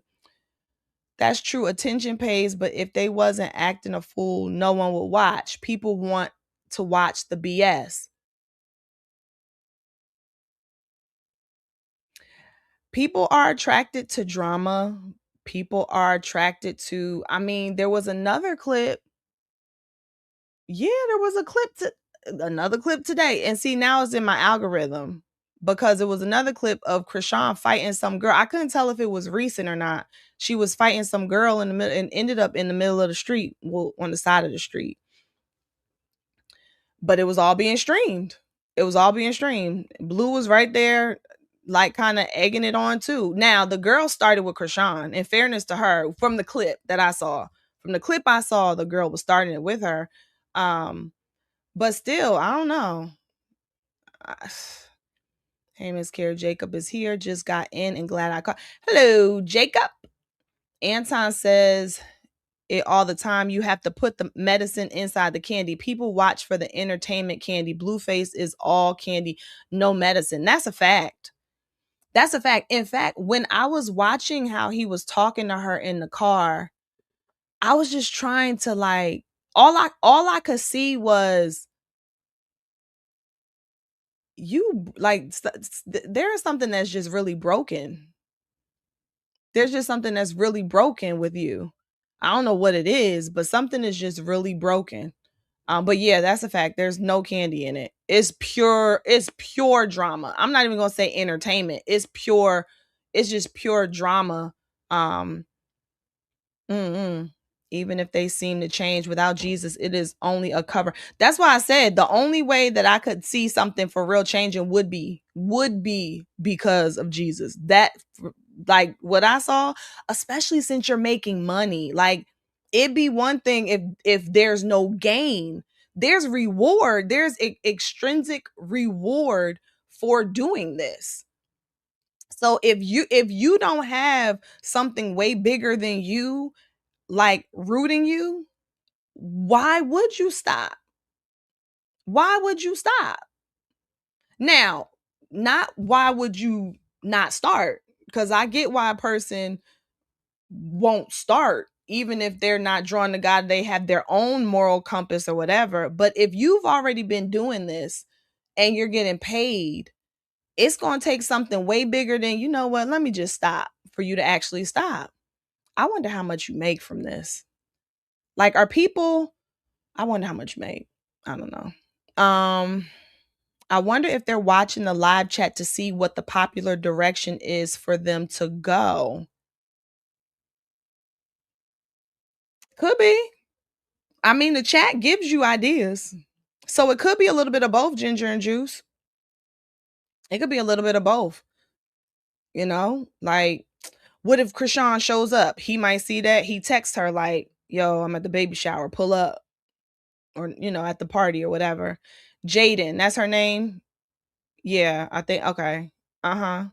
Speaker 1: That's true. Attention pays, but if they wasn't acting a fool, no one would watch. People want to watch the BS. People are attracted to drama. People are attracted to, I mean, there was another clip. Yeah, there was another clip today. And see, now it's in my algorithm because it was another clip of Krishan fighting some girl. I couldn't tell if it was recent or not. She was fighting some girl in the middle and ended up in the middle of the street, well, on the side of the street. But it was all being streamed. It was all being streamed. Blue was right there, like kind of egging it on too. Now, the girl started with Krishan. In fairness to her, from the clip that I saw, the girl was starting it with her. But still, I don't know. Hey, Miss Carrie, Jacob is here. Just got in and glad I called. Hello, Jacob. Anton says it all the time. You have to put the medicine inside the candy. People watch for the entertainment candy. Blueface is all candy, no medicine. That's a fact. That's a fact. In fact, when I was watching how he was talking to her in the car, I was just trying to like all I could see was you like there is something that's just really broken. There's just something that's really broken with you. I don't know what it is, but something is just really broken. But yeah, that's a fact. There's no candy in it. It's pure drama. I'm not even gonna say entertainment. It's just pure drama. Um, mm-mm. Even if they seem to change without Jesus, it is only a cover. That's why I said the only way that I could see something for real changing would be because of Jesus. That like what I saw, especially since you're making money. Like it'd be one thing if there's no gain. There's reward. There's extrinsic reward for doing this. So if you don't have something way bigger than you like rooting you, why would you stop? Why would you stop? Now, not why would you not start? Because I get why a person won't start, even if they're not drawn to God, they have their own moral compass or whatever. But if you've already been doing this and you're getting paid, it's going to take something way bigger than, you know what, let me just stop for you to actually stop. I wonder how much you make from this. Like, are people, I wonder how much you make. I don't know. I wonder if they're watching the live chat to see what the popular direction is for them to go. Could be. I mean, the chat gives you ideas. So it could be a little bit of both, Ginger and Juice. It could be a little bit of both. Like, what if Krishan shows up? He might see that. He texts her like, yo, I'm at the baby shower, pull up. Or, at the party or whatever. Jaden, that's her name. Yeah, I think, okay. Uh-huh.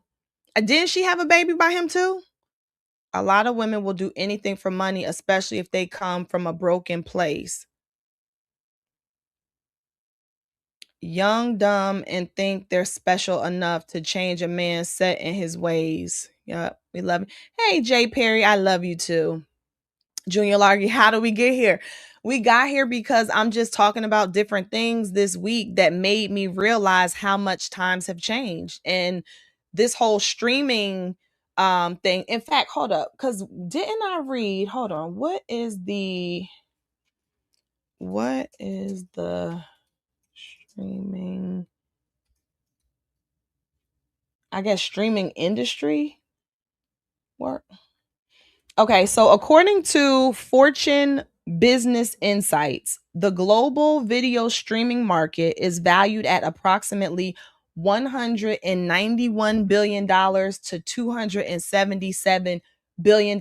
Speaker 1: Didn't she have a baby by him too? A lot of women will do anything for money, especially if they come from a broken place. Young, dumb, and think they're special enough to change a man set in his ways. Yep, we love it. Hey, Jay Perry, I love you too. Junior Largy, how do we get here? We got here because I'm just talking about different things this week that made me realize how much times have changed. And this whole streaming thing. In fact, hold up, because didn't I read? Hold on, what is the streaming, I guess, streaming industry work? Okay, so according to Fortune Business Insights, the global video streaming market is valued at approximately $191 billion to $277 billion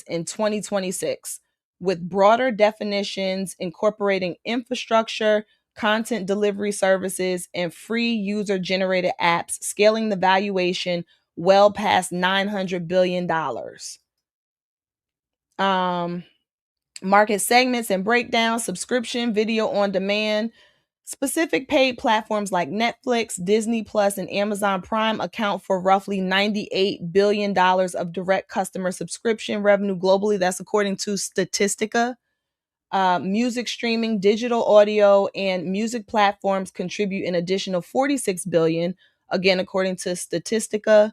Speaker 1: in 2026, with broader definitions incorporating infrastructure, content delivery services, and free user generated apps, scaling the valuation well past $900 billion. um Market segments and breakdown: subscription video on demand. Specific paid platforms like Netflix, Disney Plus, and Amazon Prime account for roughly $98 billion of direct customer subscription revenue globally. That's according to Statistica. Music streaming, digital audio, and music platforms contribute an additional $46 billion, again according to Statistica.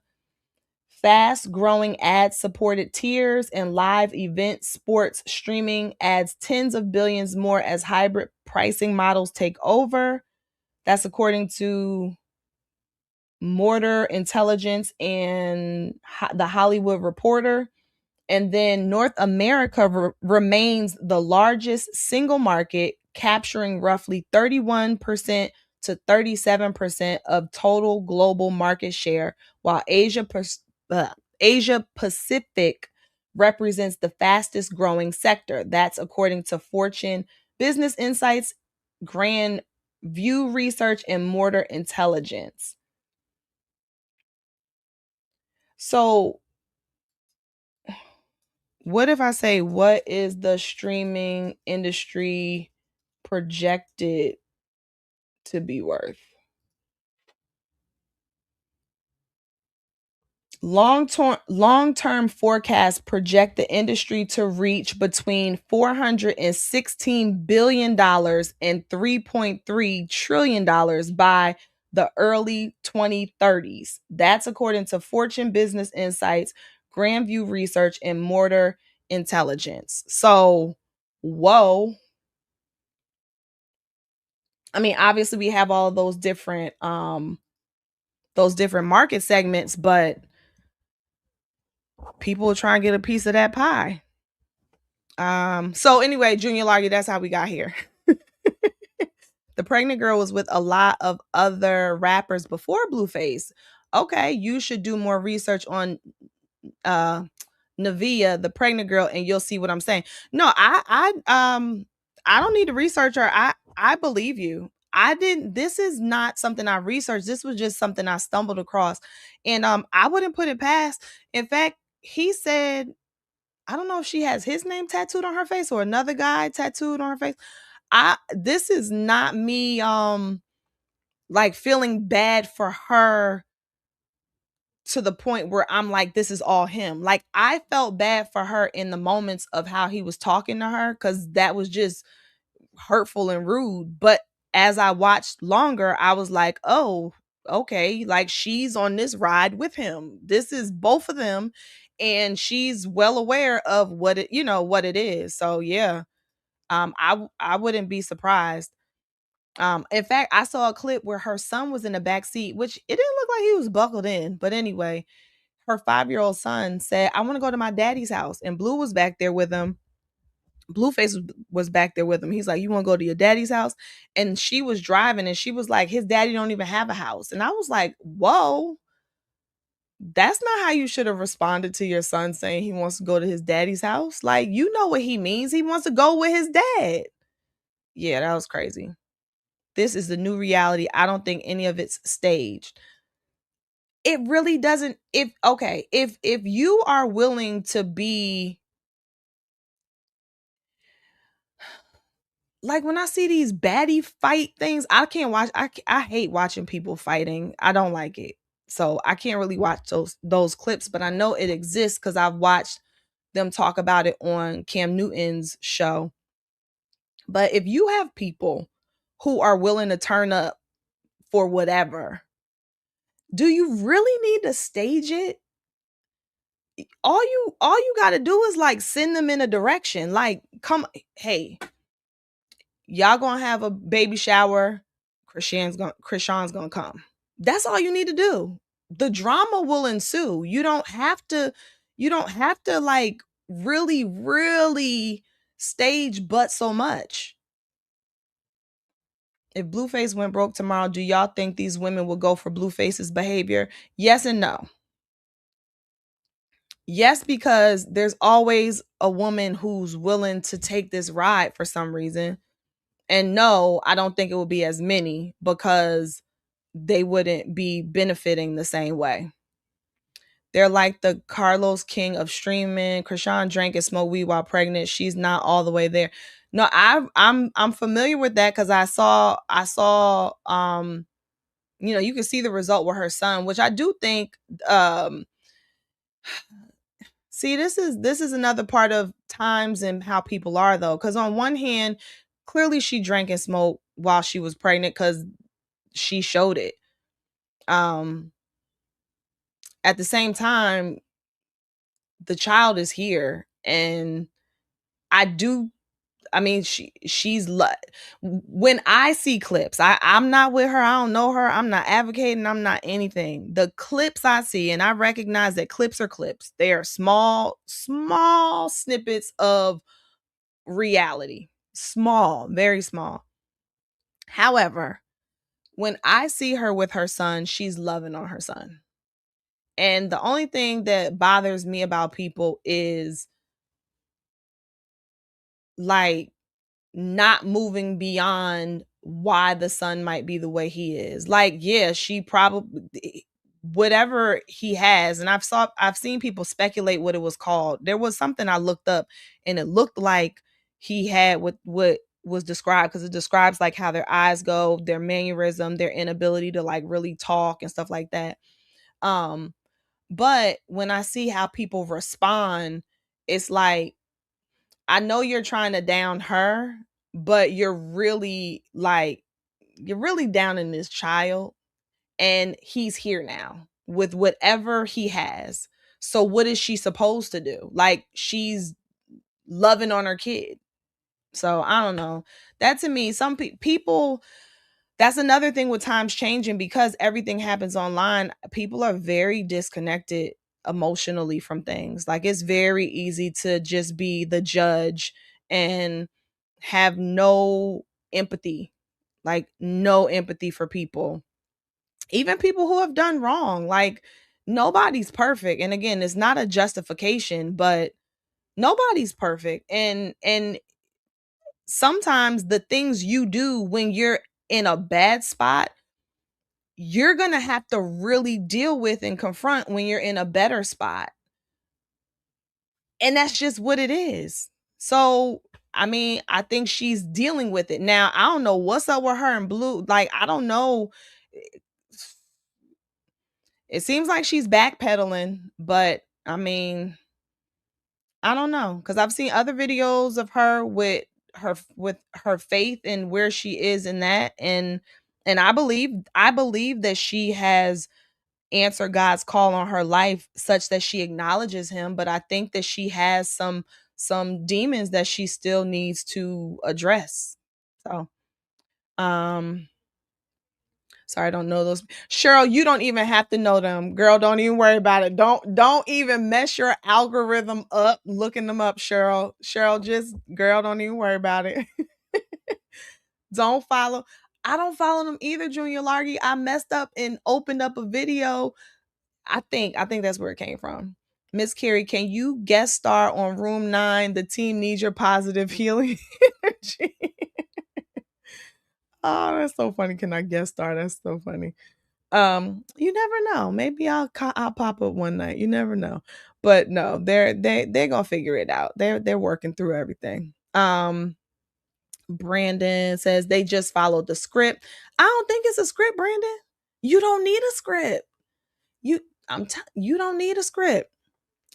Speaker 1: Fast growing ad supported tiers and live event sports streaming adds tens of billions more as hybrid pricing models take over. That's according to Mortar Intelligence and the Hollywood Reporter. And then North America remains the largest single market, capturing roughly 31% to 37% of total global market share, while Asia Pacific represents the fastest growing sector. That's according to Fortune Business Insights, Grand View Research, and Mortar Intelligence. So, what if I say, what is the streaming industry projected to be worth? Long-term forecasts project the industry to reach between $416 billion dollars and $3.3 trillion dollars by the early 2030s. That's according to Fortune Business Insights, Grandview Research, and Mortar Intelligence. So, whoa. I mean, obviously we have all of those different market segments, but people are trying to get a piece of that pie. So anyway, Junior Largy, that's how we got here. The pregnant girl was with a lot of other rappers before Blueface. Okay, you should do more research on uh Navia, the pregnant girl, and you'll see what I'm saying. No, I don't need to research her. I believe you. I didn't This is not something I researched. This was just something I stumbled across. And I wouldn't put it past. In fact, he said, I don't know if she has his name tattooed on her face or another guy tattooed on her face. This is not me like feeling bad for her to the point where I'm like, this is all him. Like, I felt bad for her in the moments of how he was talking to her, because that was just hurtful and rude. But as I watched longer, I was like, oh, okay, like she's on this ride with him. This is both of them, and she's well aware of what it is. So yeah, I wouldn't be surprised. In fact, I saw a clip where her son was in the back seat, which it didn't look like he was buckled in. But anyway, her 5-year-old son said, I want to go to my daddy's house. And Blue was back there with him. Blueface was back there with him. He's like, you want to go to your daddy's house? And she was driving and she was like, his daddy don't even have a house. And I was like, whoa, that's not how you should have responded to your son saying he wants to go to his daddy's house. Like, you know what he means. He wants to go with his dad. Yeah, that was crazy. This is the new reality. I don't think any of it's staged. It really doesn't. If you are willing to be like, when I see these baddie fight things, I can't watch. I hate watching people fighting. I don't like it. So I can't really watch those clips, but I know it exists because I've watched them talk about it on Cam Newton's show. But if you have people who are willing to turn up for whatever, do you really need to stage it? All you got to do is like send them in a direction. Like, come, hey, y'all gonna have a baby shower. Krishan's gonna come. That's all you need to do. The drama will ensue. You don't have to like really, really stage but so much. If Blueface went broke tomorrow, do y'all think these women will go for Blueface's behavior? Yes and no. Yes, because there's always a woman who's willing to take this ride for some reason. And no, I don't think it will be as many because they wouldn't be benefiting the same way. They're like the Carlos King of streaming. Krishan drank and smoked weed while pregnant. She's not all the way there. No, I'm familiar with that because I saw you can see the result with her son, which I do think see, this is another part of times and how people are, though, because on one hand, clearly she drank and smoked while she was pregnant because she showed it. Um, at the same time, the child is here, and I do. I mean, when I see clips, I'm not with her. I don't know her. I'm not advocating. I'm not anything. The clips I see, and I recognize that clips are clips. They are small, small snippets of reality. Small, very small. However, when I see her with her son, she's loving on her son. And the only thing that bothers me about people is like not moving beyond why the son might be the way he is. Like, yeah, she probably whatever he has, and I've seen people speculate what it was called. There was something I looked up, and it looked like he had what was described, because it describes like how their eyes go, their mannerism, their inability to like really talk and stuff like that. Um, but when I see how people respond, it's like, I know you're trying to down her, but you're really down in this child, and he's here now with whatever he has. So what is she supposed to do? Like, she's loving on her kid. So I don't know. That to me, some people, that's another thing with times changing, because everything happens online. People are very disconnected emotionally from things. Like, it's very easy to just be the judge and have no empathy, like no empathy for people, even people who have done wrong. Like, nobody's perfect. And again, it's not a justification, but nobody's perfect. And sometimes the things you do when you're in a bad spot, you're going to have to really deal with and confront when you're in a better spot. And that's just what it is. So, I mean, I think she's dealing with it. Now, I don't know what's up with her and Blue. Like, I don't know. It seems like she's backpedaling, but I mean, I don't know, cuz I've seen other videos of her with her faith and where she is in that, and I believe that she has answered God's call on her life such that she acknowledges him, but I think that she has some demons that she still needs to address. So, um sorry, I don't know those. Cheryl, you don't even have to know them. Girl, don't even worry about it. Don't even mess your algorithm up looking them up, Cheryl. Cheryl, just girl, don't even worry about it. Don't follow. I don't follow them either, Junior Largy. I messed up and opened up a video. I think that's where it came from. Miss Carrie, can you guest star on Room 9? The team needs your positive healing energy. Oh, that's so funny. Can I guest star? That's so funny. You never know. Maybe I'll pop up one night. You never know. But no, they're gonna figure it out. They're working through everything. Brandon says they just followed the script. I don't think it's a script, Brandon. You don't need a script. You you don't need a script.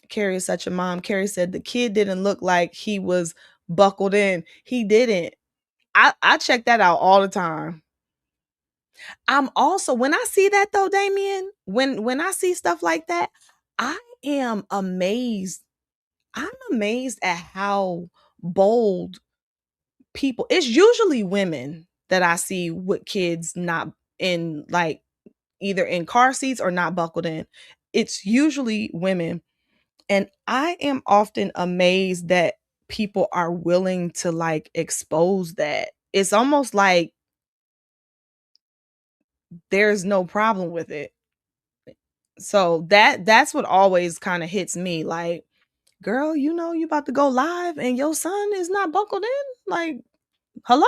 Speaker 1: Carrie is such a mom. Carrie said the kid didn't look like he was buckled in. He didn't. I check that out all the time. I'm also, when I see that though, Damien, when I see stuff like that, I am amazed. I'm amazed at how bold people. It's usually women that I see with kids not in, like, either in car seats or not buckled in. It's usually women. And I am often amazed that people are willing to like expose that. It's almost like there's no problem with it. So that's what always kind of hits me, like, girl, you know you about to go live and your son is not buckled in? Like, hello?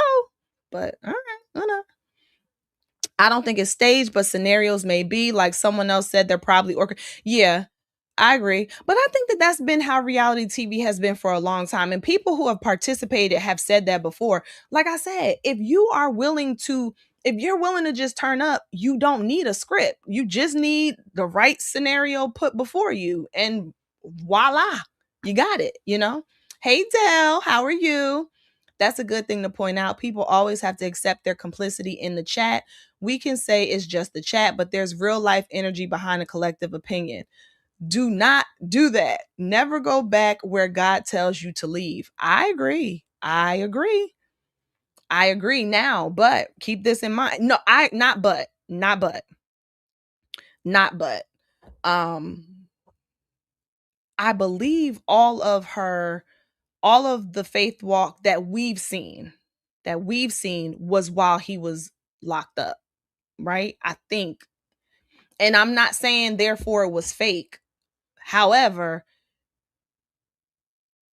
Speaker 1: But all right, I know. I don't think it's staged, but scenarios may be. Like someone else said, they're probably yeah, I agree. But I think that that's been how reality TV has been for a long time. And people who have participated have said that before. Like I said, if you're willing to just turn up, you don't need a script. You just need the right scenario put before you. And voila, you got it, you know? Hey, Dell, how are you? That's a good thing to point out. People always have to accept their complicity in the chat. We can say it's just the chat, but there's real life energy behind a collective opinion. Do not do that. Never go back where God tells you to leave. I agree. I agree. I agree now, but keep this in mind. No, not but. Um, I believe all of the faith walk that we've seen was while he was locked up, right? I think. And I'm not saying therefore it was fake. However,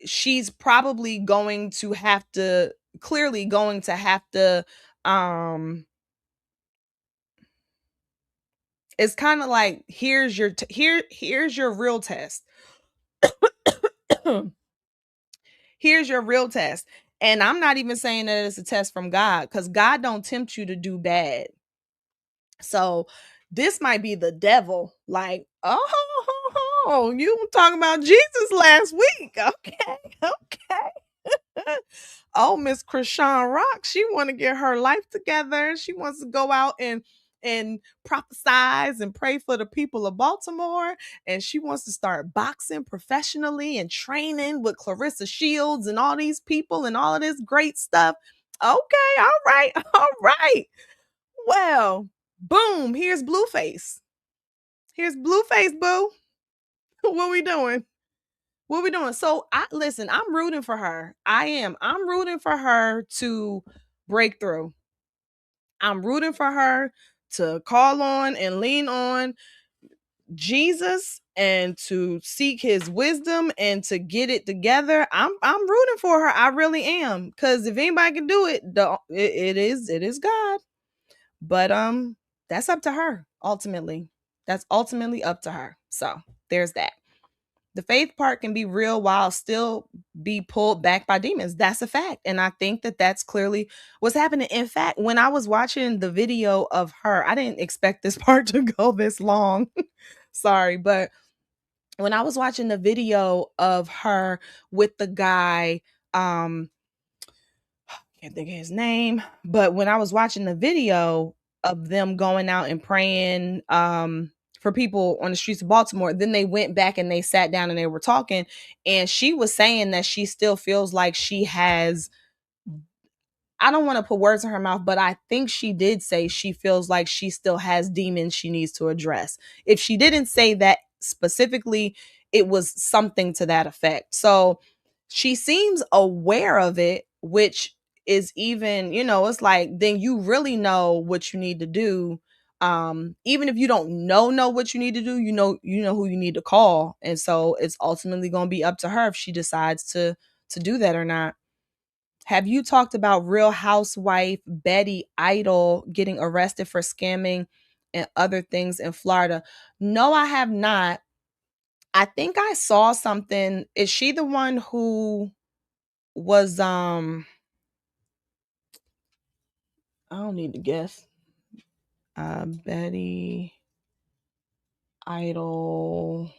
Speaker 1: she's probably going to have to clearly going to have to um It's kind of like, here's your real test. Here's your real test. And I'm not even saying that it's a test from God, because God don't tempt you to do bad. So this might be the devil. Like, oh, you were talking about Jesus last week. Okay, okay. Oh, Miss Krishan Rock, she want to get her life together. She wants to go out and prophesize and pray for the people of Baltimore. And she wants to start boxing professionally and training with Clarissa Shields and all these people and all of this great stuff. Okay, all right, all right. Well, boom, here's Blueface. Here's Blueface, boo. What we doing? What we doing? So I listen, I'm rooting for her. I am. I'm rooting for her to break through. I'm rooting for her to call on and lean on Jesus and to seek his wisdom and to get it together. I'm rooting for her. I really am. Cause if anybody can do it, it is God. But that's up to her ultimately. That's ultimately up to her. So there's that. The faith part can be real while still be pulled back by demons. That's a fact. And I think that that's clearly what's happening. In fact, when I was watching the video of her, I didn't expect this part to go this long. Sorry. But when I was watching the video of her with the guy, can't think of his name, but when I was watching the video of them going out and praying for people on the streets of Baltimore, then they went back and they sat down and they were talking, and she was saying that she still feels like she has, I don't want to put words in her mouth, but I think she did say she feels like she still has demons she needs to address. If she didn't say that specifically, it was something to that effect. So she seems aware of it, which is even, it's like, then you really know what you need to do. Even if you don't know what you need to do, you know who you need to call. And so it's ultimately going to be up to her if she decides to do that or not. Have you talked about Real Housewife Betty Idol getting arrested for scamming and other things in Florida? No, I have not. I think I saw something. Is she the one who was I don't need to guess. Betty Idol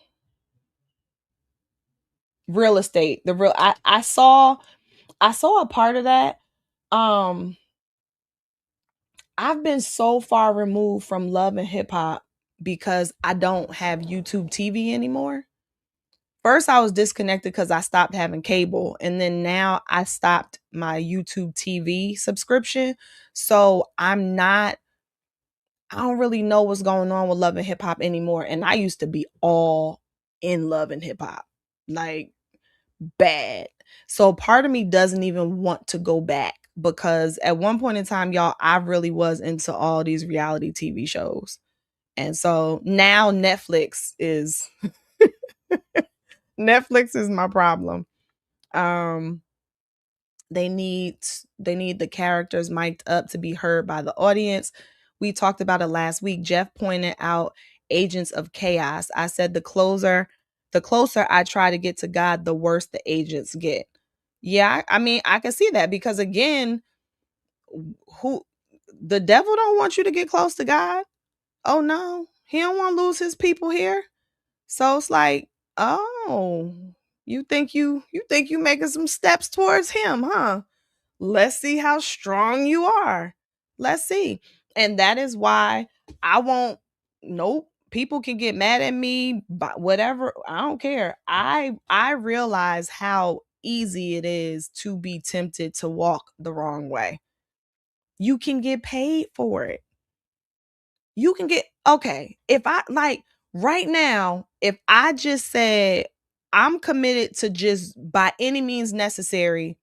Speaker 1: real estate. The real I saw a part of that. Um I've been so far removed from love and hip hop because I don't have YouTube TV anymore. First, I was disconnected because I stopped having cable. And then now I stopped my YouTube TV subscription. So I don't really know what's going on with love and hip hop anymore. And I used to be all in love and hip hop, like bad. So part of me doesn't even want to go back because at one point in time, y'all, I really was into all these reality TV shows. And so now Netflix is my problem. Um they need the characters mic'd up to be heard by the audience. We talked about it last week. Jeff pointed out agents of chaos. I said the closer I try to get to God, the worse the agents get. Yeah, I mean, I can see that because again, who the devil don't want you to get close to God. Oh no, he don't want to lose his people here. So it's like, oh, you think you making some steps towards him, huh? Let's see how strong you are. Let's see. And that is why I won't, nope. People can get mad at me, but whatever. I don't care. I realize how easy it is to be tempted to walk the wrong way. You can get paid for it. You can get, okay. If I like right now, if I just said I'm committed to just by any means necessary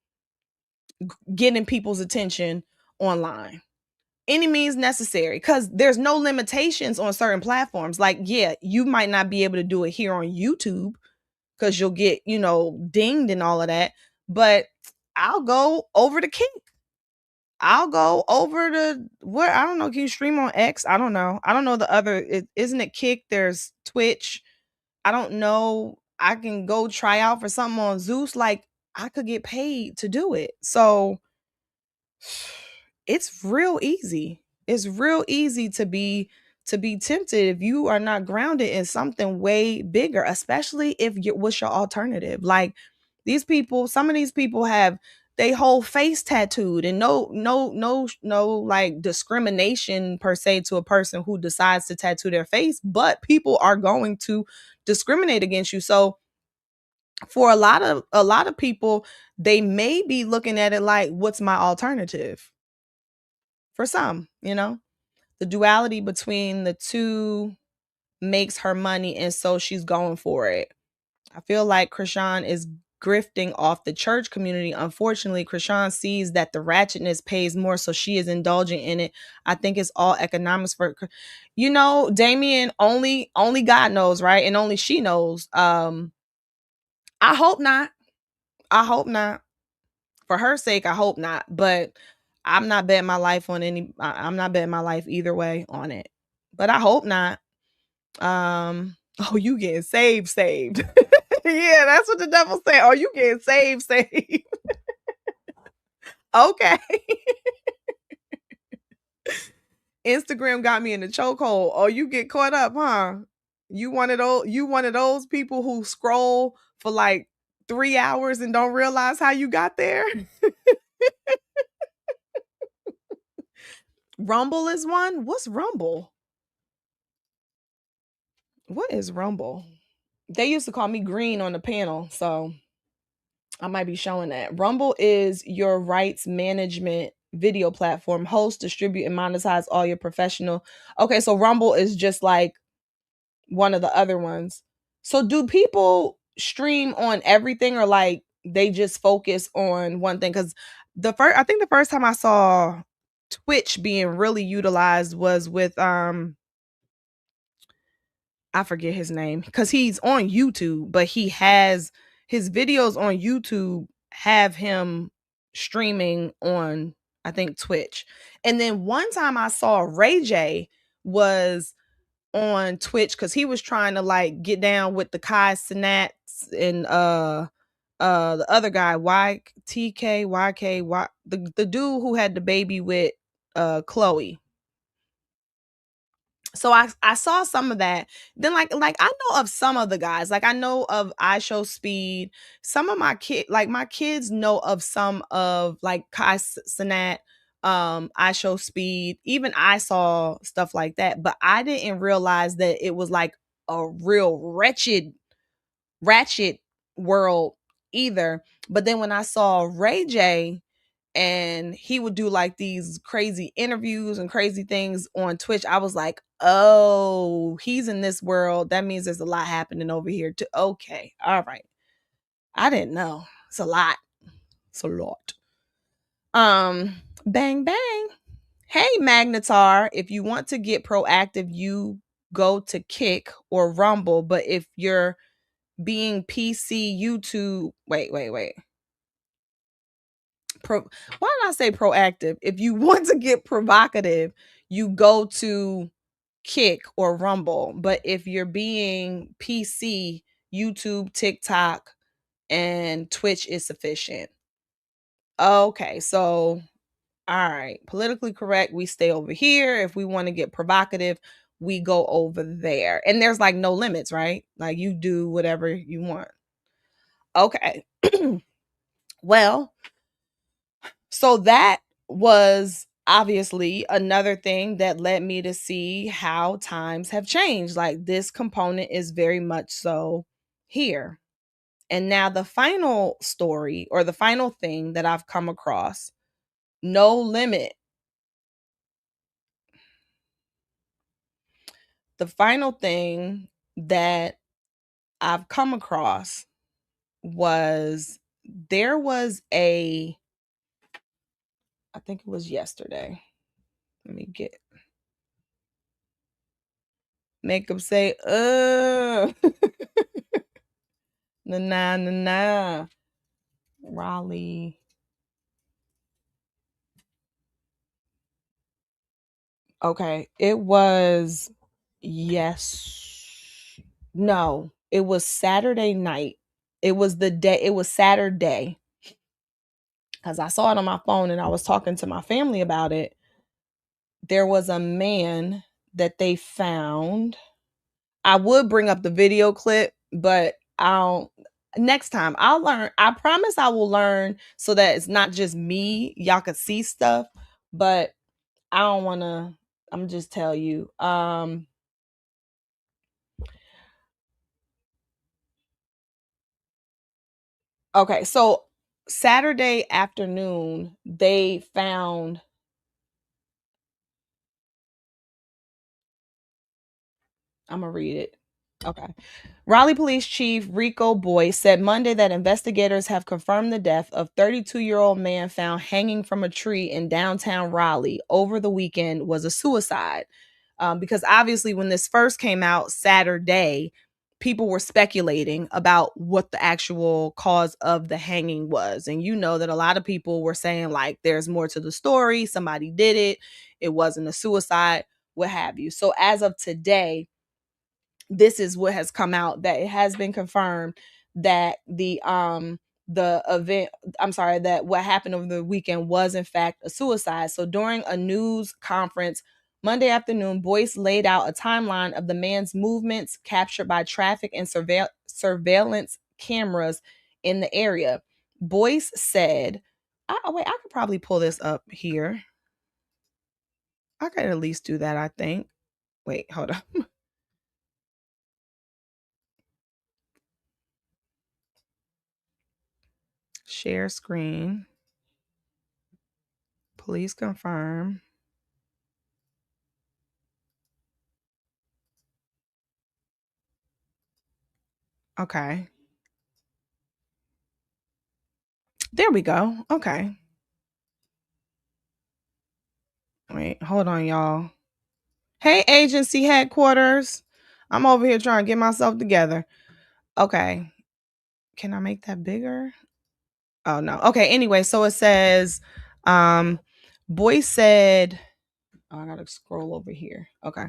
Speaker 1: getting people's attention online, any means necessary, because there's no limitations on certain platforms. Like, yeah, you might not be able to do it here on YouTube because you'll get, dinged and all of that, but I'll go over to Kink. I'll go over to what, I don't know. Can you stream on X? I don't know. I don't know the other. Isn't it Kick? There's Twitch. I don't know. I can go try out for something on Zeus. Like, I could get paid to do it. So it's real easy. It's real easy to be tempted if you are not grounded in something way bigger, especially if you, what's your alternative? Like, these people, some of these people have they whole face tattooed, and no like discrimination per se to a person who decides to tattoo their face, but people are going to discriminate against you. So for a lot of people, they may be looking at it like, what's my alternative? For some, you know, the duality between the two makes her money, and so she's going for it. I feel like Krishan is grifting off the church community. Unfortunately, Krishan sees that the ratchetness pays more, so she is indulging in it. I think it's all economics for, you know, Damien. Only God knows, right? And only she knows. I hope not. I hope not. For her sake, I hope not. But I'm not betting my life on any. I'm not betting my life either way on it. But I hope not. Oh, you getting saved. Yeah, that's what the devil said. Oh, you getting saved. Okay. Instagram got me in the chokehold. Oh, you get caught up, huh? You one of those people who scroll for like 3 hours and don't realize how you got there. Rumble is one. What's Rumble? What is Rumble? They used to call me Green on the panel, so I might be showing that. Rumble is your rights management video platform. Host, distribute, and monetize all your professional. Okay, so Rumble is just like one of the other ones. So do people stream on everything, or like they just focus on one thing? Because I think the first time I saw Twitch being really utilized was with I forget his name, because he's on YouTube, but he has his videos on YouTube have him streaming on, I think, Twitch. And then one time I saw Ray J was on Twitch because he was trying to like get down with the Kai Sinats and the other guy, the dude who had the baby with Chloe. So I saw some of that. Then like I know of some of the guys. Like I know of I Show Speed. Some of my kids know of some of like Kai Sinat, I Show Speed. Even I saw stuff like that, but I didn't realize that it was like a real ratchet world either. But then when I saw Ray J, and he would do like these crazy interviews and crazy things on Twitch, I was like, oh, he's in this world. That means there's a lot happening over here too. Okay. All right. I didn't know. It's a lot. It's a lot. Bang bang. Hey Magnetar, if you want to get proactive, you go to Kick or Rumble. But if you're being PC, YouTube, wait. Why did I say proactive? If you want to get provocative, you go to Kick or Rumble. But if you're being PC, YouTube, TikTok, and Twitch is sufficient. Okay, so all right, politically correct, we stay over here. If we want to get provocative, we go over there. And there's like no limits, right? Like you do whatever you want. Okay. Well, so that was obviously another thing that led me to see how times have changed. Like this component is very much so here. And now the final story or the final thing that I've come across, no limit. The final thing that I've come across was there was I think it was yesterday. Let me make them say, nah. Raleigh. Okay. It was, yes. No, it was Saturday night. It was Saturday because I saw it on my phone and I was talking to my family about it. There was a man that they found. I would bring up the video clip, but I'll next time I'll learn. I promise I will learn so that it's not just me. Y'all could see stuff, but I don't want to. I'm just tell you. Okay, so Saturday afternoon they found. I'm gonna read it. Okay. Raleigh Police Chief Rico Boyce said Monday that investigators have confirmed the death of 32-year-old man found hanging from a tree in downtown Raleigh over the weekend was a suicide. Because obviously, when this first came out Saturday, people were speculating about what the actual cause of the hanging was. And you know that a lot of people were saying, like, there's more to the story. Somebody did it. It wasn't a suicide, what have you. So, as of today, this is what has come out, that it has been confirmed that the event, I'm sorry, that what happened over the weekend was in fact a suicide. So during a news conference Monday afternoon, Boyce laid out a timeline of the man's movements captured by traffic and surveillance cameras in the area. Boyce said, wait, I could probably pull this up here. I could at least do that, I think. Wait, hold on. Share screen. Please confirm. Okay. There we go. Okay. Wait, hold on, y'all. Hey, agency headquarters. I'm over here trying to get myself together. Okay. Can I make that bigger? Oh no. Okay, anyway, so it says Boyce said, oh, I gotta scroll over here. Okay.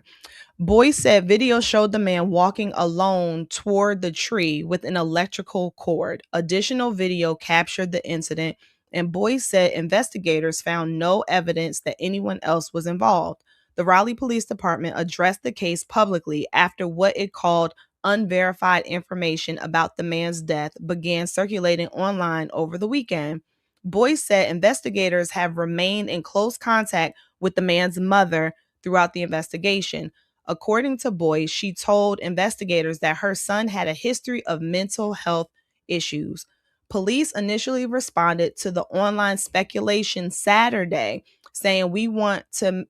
Speaker 1: Boyce said video showed the man walking alone toward the tree with an electrical cord. Additional video captured the incident, and Boyce said investigators found no evidence that anyone else was involved. The Raleigh Police Department addressed the case publicly after what it called unverified information about the man's death began circulating online over the weekend. Boyce said investigators have remained in close contact with the man's mother throughout the investigation. According to Boyce, she told investigators that her son had a history of mental health issues. Police initially responded to the online speculation Saturday, saying, "We want to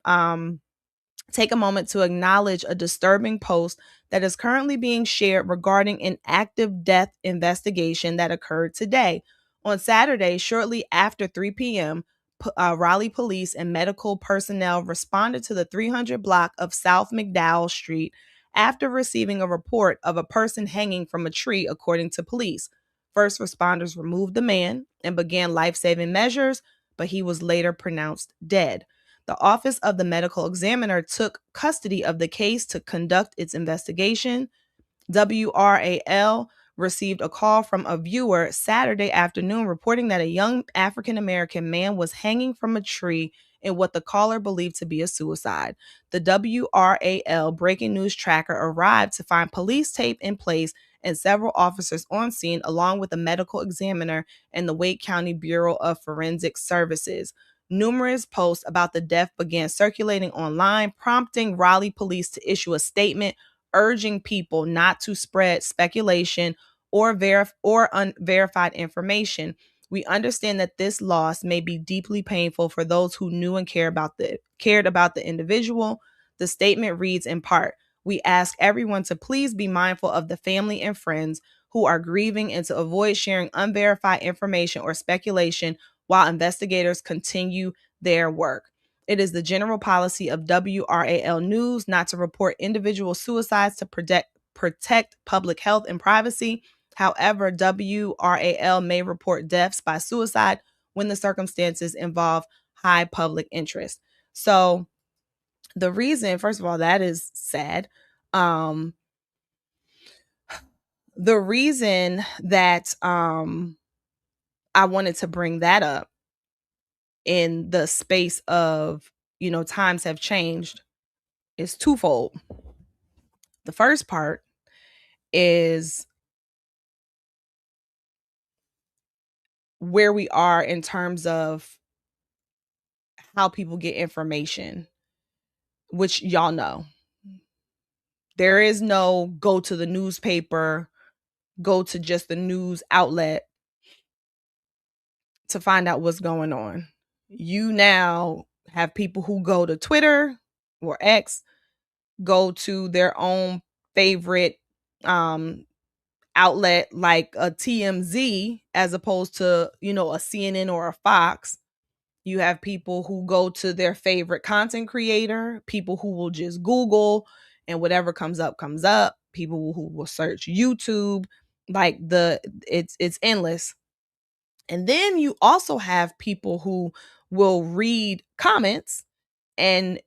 Speaker 1: take a moment to acknowledge a disturbing post that is currently being shared regarding an active death investigation that occurred today." On Saturday, shortly after 3 p.m., Raleigh police and medical personnel responded to the 300 block of South McDowell Street after receiving a report of a person hanging from a tree, according to police. First responders removed the man and began life-saving measures, but he was later pronounced dead. The Office of the Medical Examiner took custody of the case to conduct its investigation. WRAL received a call from a viewer Saturday afternoon reporting that a young African American man was hanging from a tree in what the caller believed to be a suicide. The WRAL breaking news tracker arrived to find police tape in place and several officers on scene, along with a medical examiner and the Wake County Bureau of Forensic Services. Numerous posts about the death began circulating online, prompting Raleigh police to issue a statement urging people not to spread speculation or unverified information. We understand that this loss may be deeply painful for those who knew and cared about the individual. The statement reads in part, "We ask everyone to please be mindful of the family and friends who are grieving and to avoid sharing unverified information or speculation while investigators continue their work. It is the general policy of WRAL News not to report individual suicides to protect public health and privacy. However, WRAL may report deaths by suicide when the circumstances involve high public interest." So The reason, first of all, that is sad. Um, the reason that I wanted to bring that up in the space of, times have changed is twofold. The first part is where we are in terms of how people get information, which y'all know. There is no go to the newspaper, go to just the news outlet to find out what's going on. You now have people who go to Twitter or X, go to their own favorite outlet like a TMZ as opposed to, a CNN or a Fox. You have people who go to their favorite content creator, people who will just Google and whatever comes up comes up, people who will search YouTube, like it's endless. And then you also have people who will read comments and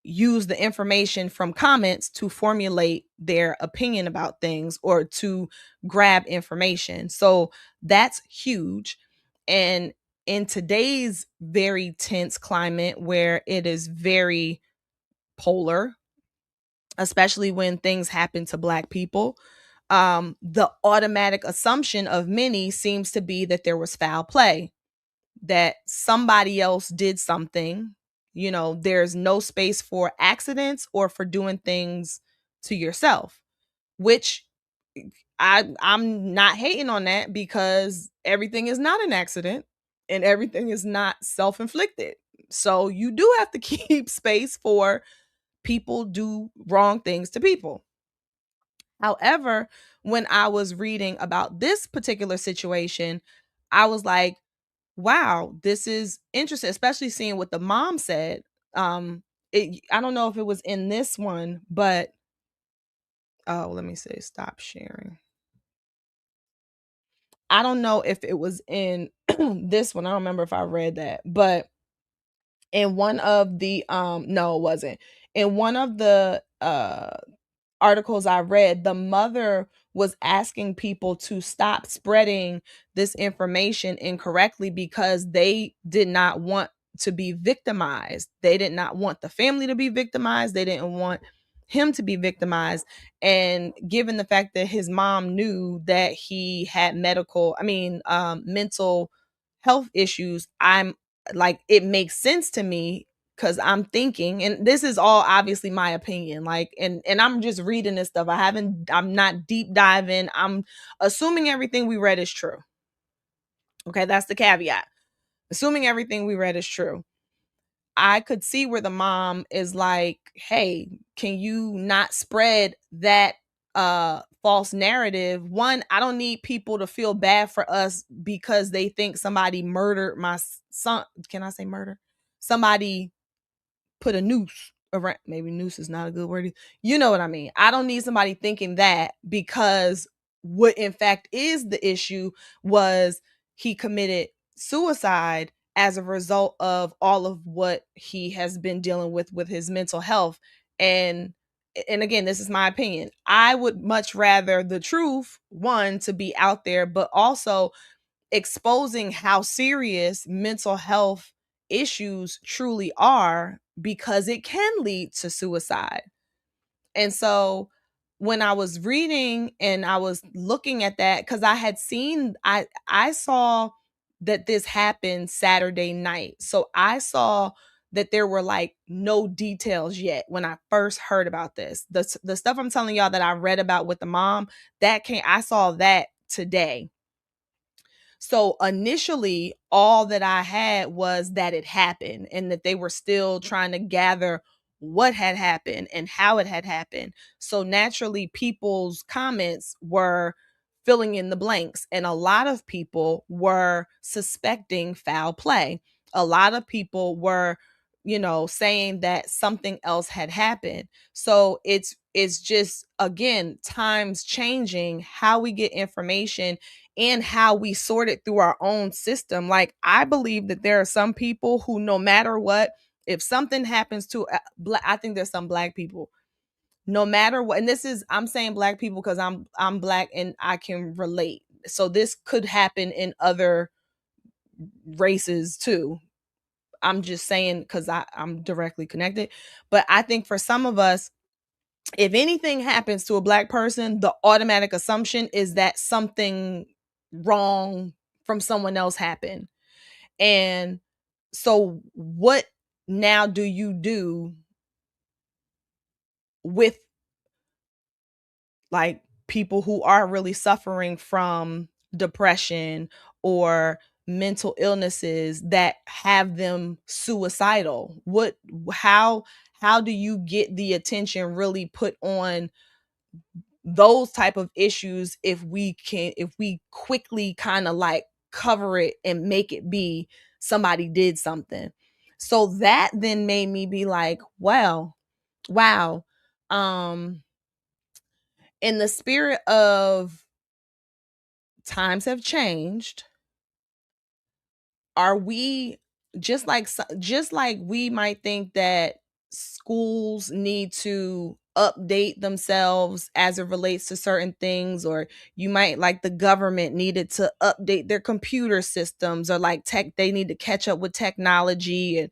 Speaker 1: use the information from comments to formulate their opinion about things or to grab information. So that's huge. And in today's very tense climate where it is very polar, especially when things happen to Black people, the automatic assumption of many seems to be that there was foul play, that somebody else did something. There's no space for accidents or for doing things to yourself, which I'm not hating on that, because everything is not an accident and everything is not self-inflicted. So you do have to keep space for people do wrong things to people. However, when I was reading about this particular situation, I was like, wow, this is interesting, especially seeing what the mom said. I don't know if it was in this one, but oh, let me say stop sharing. I don't know if it was in this one. I don't remember if I read that, but in one of the no, it wasn't. In one of the articles I read, the mother was asking people to stop spreading this information incorrectly because they did not want to be victimized. They did not want the family to be victimized. They didn't want him to be victimized. And given the fact that his mom knew that he had mental health issues, I'm like, it makes sense to me, because I'm thinking, and this is all obviously my opinion, like, and I'm just reading this stuff. I'm not deep diving. I'm assuming everything we read is true. Okay, that's the caveat. Assuming everything we read is true. I could see where the mom is like, hey, can you not spread that false narrative? One, I don't need people to feel bad for us because they think somebody murdered my son. Can I say murder? Somebody put a noose around. Maybe noose is not a good word. You know what I mean? I don't need somebody thinking that, because what in fact is the issue was he committed suicide as a result of all of what he has been dealing with his mental health. And again, this is my opinion. I would much rather the truth, one, to be out there, but also exposing how serious mental health issues truly are, because it can lead to suicide. And so when I was reading and I was looking at that, because I saw that this happened Saturday night. So I saw that there were like no details yet when I first heard about this. The stuff I'm telling y'all that I read about with the mom, I saw that today. So initially, all that I had was that it happened and that they were still trying to gather what had happened and how it had happened. So naturally, people's comments were filling in the blanks, and a lot of people were suspecting foul play. A lot of people were, saying that something else had happened. So it's just, again, times changing, how we get information and how we sort it through our own system. Like, I believe that there are some people who, no matter what, If something happens to I think there's some black people, no matter what, and this is, I'm saying black people because I'm black and I can relate. So this could happen in other races too. I'm just saying because I'm directly connected. But I think for some of us, if anything happens to a black person, the automatic assumption is that something wrong from someone else happened. And so what now do you do with like people who are really suffering from depression or mental illnesses that have them suicidal? What how do you get the attention really put on those type of issues if we quickly kind of like cover it and make it be somebody did something? So that then made me be like, well, wow, um in the spirit of times have changed, are we just like we might think that schools need to update themselves as it relates to certain things, or you might like the government needed to update their computer systems, or like tech they need to catch up with technology, and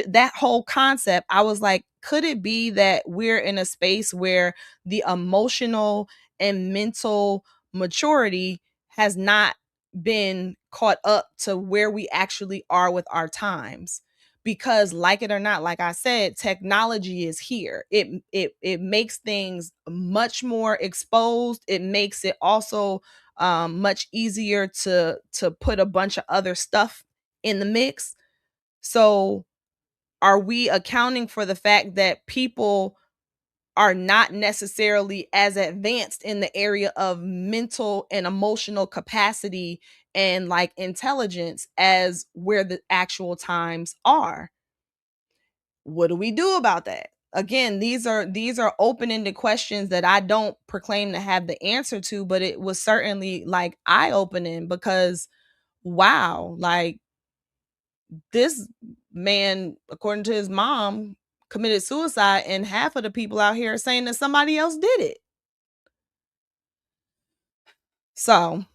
Speaker 1: that whole concept, I was like, could it be that we're in a space where the emotional and mental maturity has not been caught up to where we actually are with our times? Because like it or not, like I said, technology is here. It makes things much more exposed. It makes it also much easier to put a bunch of other stuff in the mix. So are we accounting for the fact that people are not necessarily as advanced in the area of mental and emotional capacity and like intelligence as where the actual times are? What do we do about that? Again, these are open-ended questions that I don't proclaim to have the answer to, but it was certainly like eye-opening because wow, like this man, according to his mom, committed suicide, and half of the people out here are saying that somebody else did it. So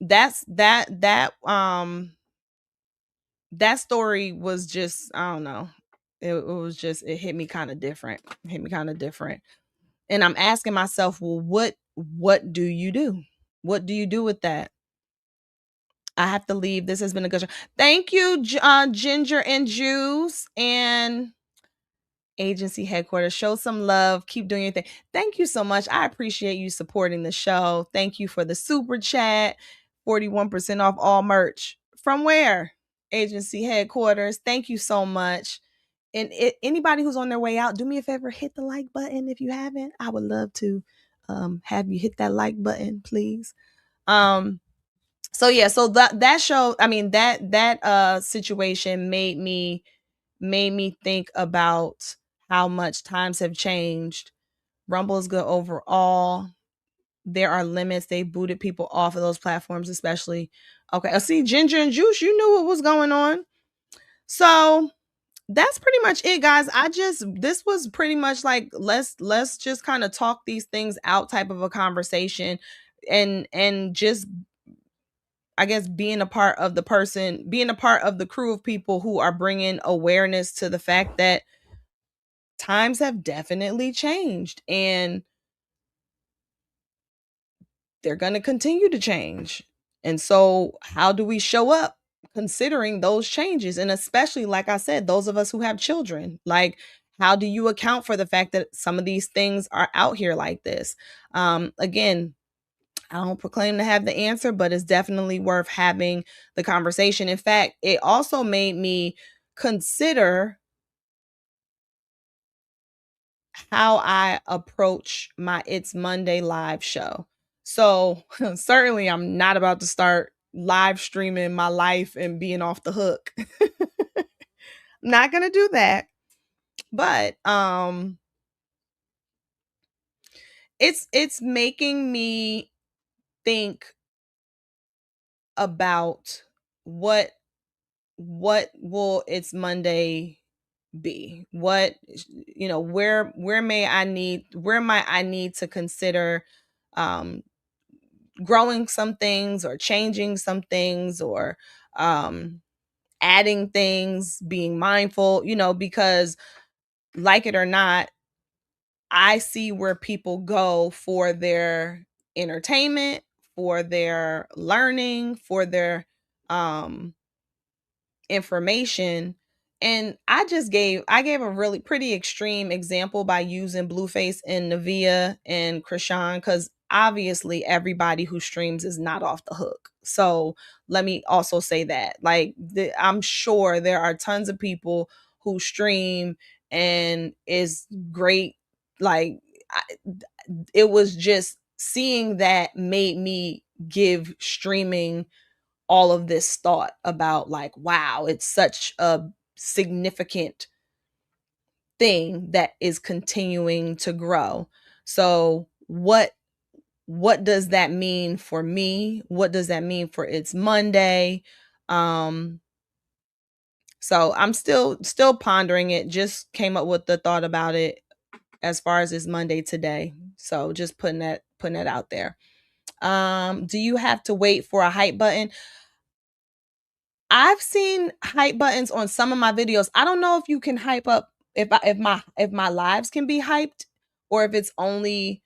Speaker 1: that story was just, I don't know. It was just, it hit me kind of different. It hit me kind of different. And I'm asking myself, well, what do you do? What do you do with that? I have to leave. This has been a good show. Thank you, Ginger and Juice and agency headquarters. Show some love. Keep doing your thing. Thank you so much. I appreciate you supporting the show. Thank you for the super chat. 41% off all merch. From where? Agency headquarters. Thank you so much. And anybody who's on their way out, do me a favor, hit the like button if you haven't. I would love to have you hit that like button, please. So yeah, so that show, I mean, that situation made me think about how much times have changed. Rumble is good overall. There are limits. They booted people off of those platforms, especially. Okay, I see Ginger and Juice. You knew what was going on. So that's pretty much it, guys. This was pretty much like let's just kind of talk these things out type of a conversation, and just, I guess, being a part of the crew of people who are bringing awareness to the fact that times have definitely changed and they're going to continue to change. And so, how do we show up considering those changes? And especially, like I said, those of us who have children, like, how do you account for the fact that some of these things are out here like this? Again, I don't proclaim to have the answer, but it's definitely worth having the conversation. In fact, it also made me consider how I approach my It's Monday live show. So, certainly I'm not about to start live streaming my life and being off the hook. Not going to do that. But it's making me think about what what will its Monday be? What, where might I need to consider um growing some things, or changing some things, or um adding things, being mindful, because, like it or not, I see where people go for their entertainment, for their learning, for their um information. And I gave a really pretty extreme example by using Blueface and Navia and Krishan, because obviously everybody who streams is not off the hook. So let me also say that, like, I'm sure there are tons of people who stream and is great. Like, I, it was just seeing that made me give streaming all of this thought about, like, wow, it's such a significant thing that is continuing to grow. So what does that mean for me? What does that mean for It's Monday? um so I'm still pondering it. Just came up with the thought about it as far as It's Monday today. So just putting that out there. Do you have to wait for a hype button? I've seen hype buttons on some of my videos. I don't know if you can hype up, if my lives can be hyped, or if it's only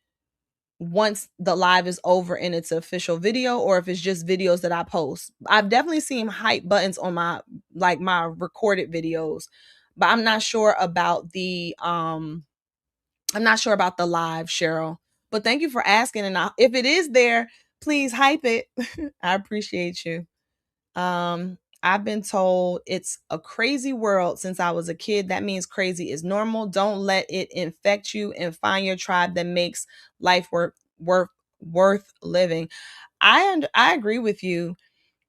Speaker 1: once the live is over and it's an official video, or if it's just videos that I post. I've definitely seen hype buttons on my recorded videos, but I'm not sure about the live, Cheryl. But thank you for asking, and if it is there, please hype it. I appreciate you. I've been told it's a crazy world since I was a kid. That means crazy is normal. Don't let it infect you, and find your tribe that makes life worth living. I agree with you.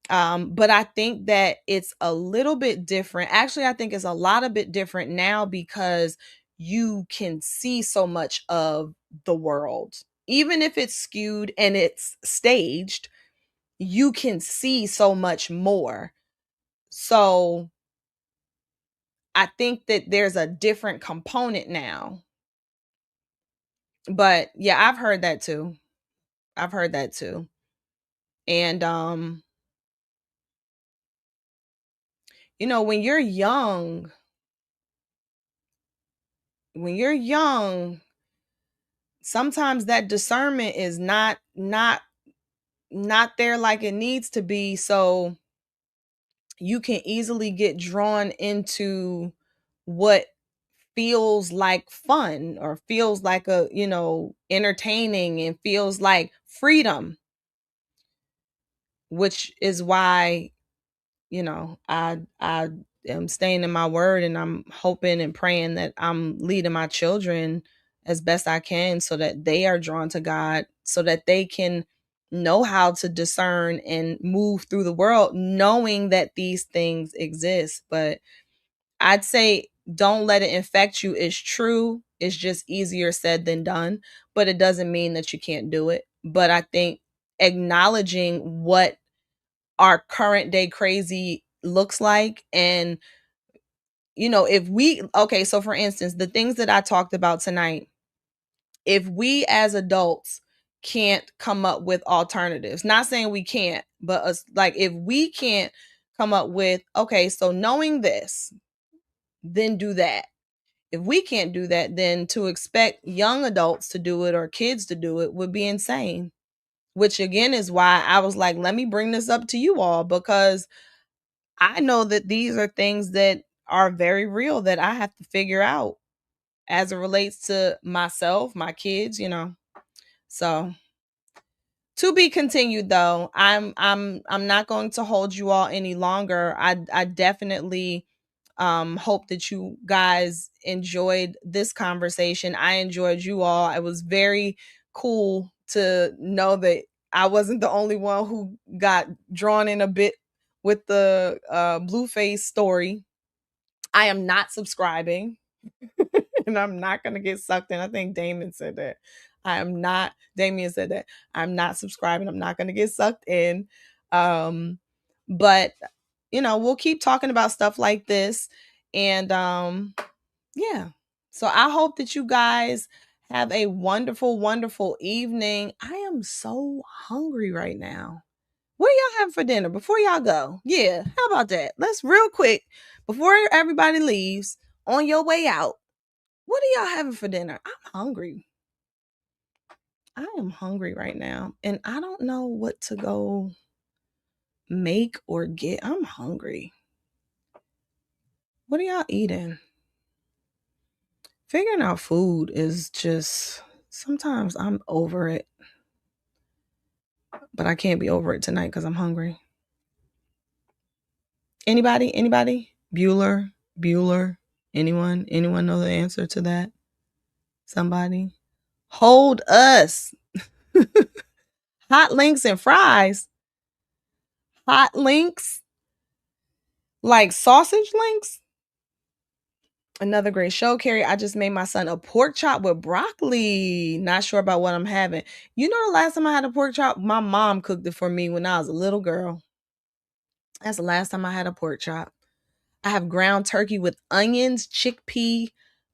Speaker 1: But I think that it's a little bit different. Actually, I think it's a lot a bit different now, because you can see so much of the world. Even if it's skewed and it's staged, you can see so much more. So I think that there's a different component now. But yeah, I've heard that too. I've heard that too. And when you're young, sometimes that discernment is not there like it needs to be. So you can easily get drawn into what feels like fun, or feels like entertaining, and feels like freedom, which is why I am staying in my word, and I'm hoping and praying that I'm leading my children as best I can, so that they are drawn to God, so that they can know how to discern and move through the world knowing that these things exist. But I'd say don't let it infect you is true. It's just easier said than done, but it doesn't mean that you can't do it. But I think acknowledging what our current day crazy looks like, and if we okay, so for instance, the things that I talked about tonight, if we as adults can't come up with alternatives, not saying we can't, but us, like, if we can't come up with, okay, so knowing this, then do that. If we can't do that, then to expect young adults to do it, or kids to do it, would be insane. Which again is why I was like, let me bring this up to you all, because I know that these are things that are very real that I have to figure out as it relates to myself, my kids. So, to be continued though. I'm not going to hold you all any longer. I definitely hope that you guys enjoyed this conversation. I enjoyed you all. It was very cool to know that I wasn't the only one who got drawn in a bit with the Blueface story. I am not subscribing and I'm not going to get sucked in. I think Damon said that. Damien said that. I'm not subscribing. I'm not going to get sucked in. But we'll keep talking about stuff like this. And yeah. So I hope that you guys have a wonderful, wonderful evening. I am so hungry right now. What are y'all having for dinner before y'all go? Yeah, how about that? Let's real quick before everybody leaves on your way out. What are y'all having for dinner? I'm hungry. I am hungry right now, and I don't know what to go make or get. I'm hungry. What are y'all eating? Figuring out food is just sometimes I'm over it, but I can't be over it tonight because I'm hungry. Anybody? Anybody? Bueller? Bueller? Anyone? Anyone know the answer to that? Somebody? Hold us. Hot links and fries. Hot links? Like sausage links? Another great show, Carrie. I just made my son a pork chop with broccoli. Not sure about what I'm having. You know, the last time I had a pork chop, my mom cooked it for me when I was a little girl. That's the last time I had a pork chop. I have ground turkey with onions, chickpea,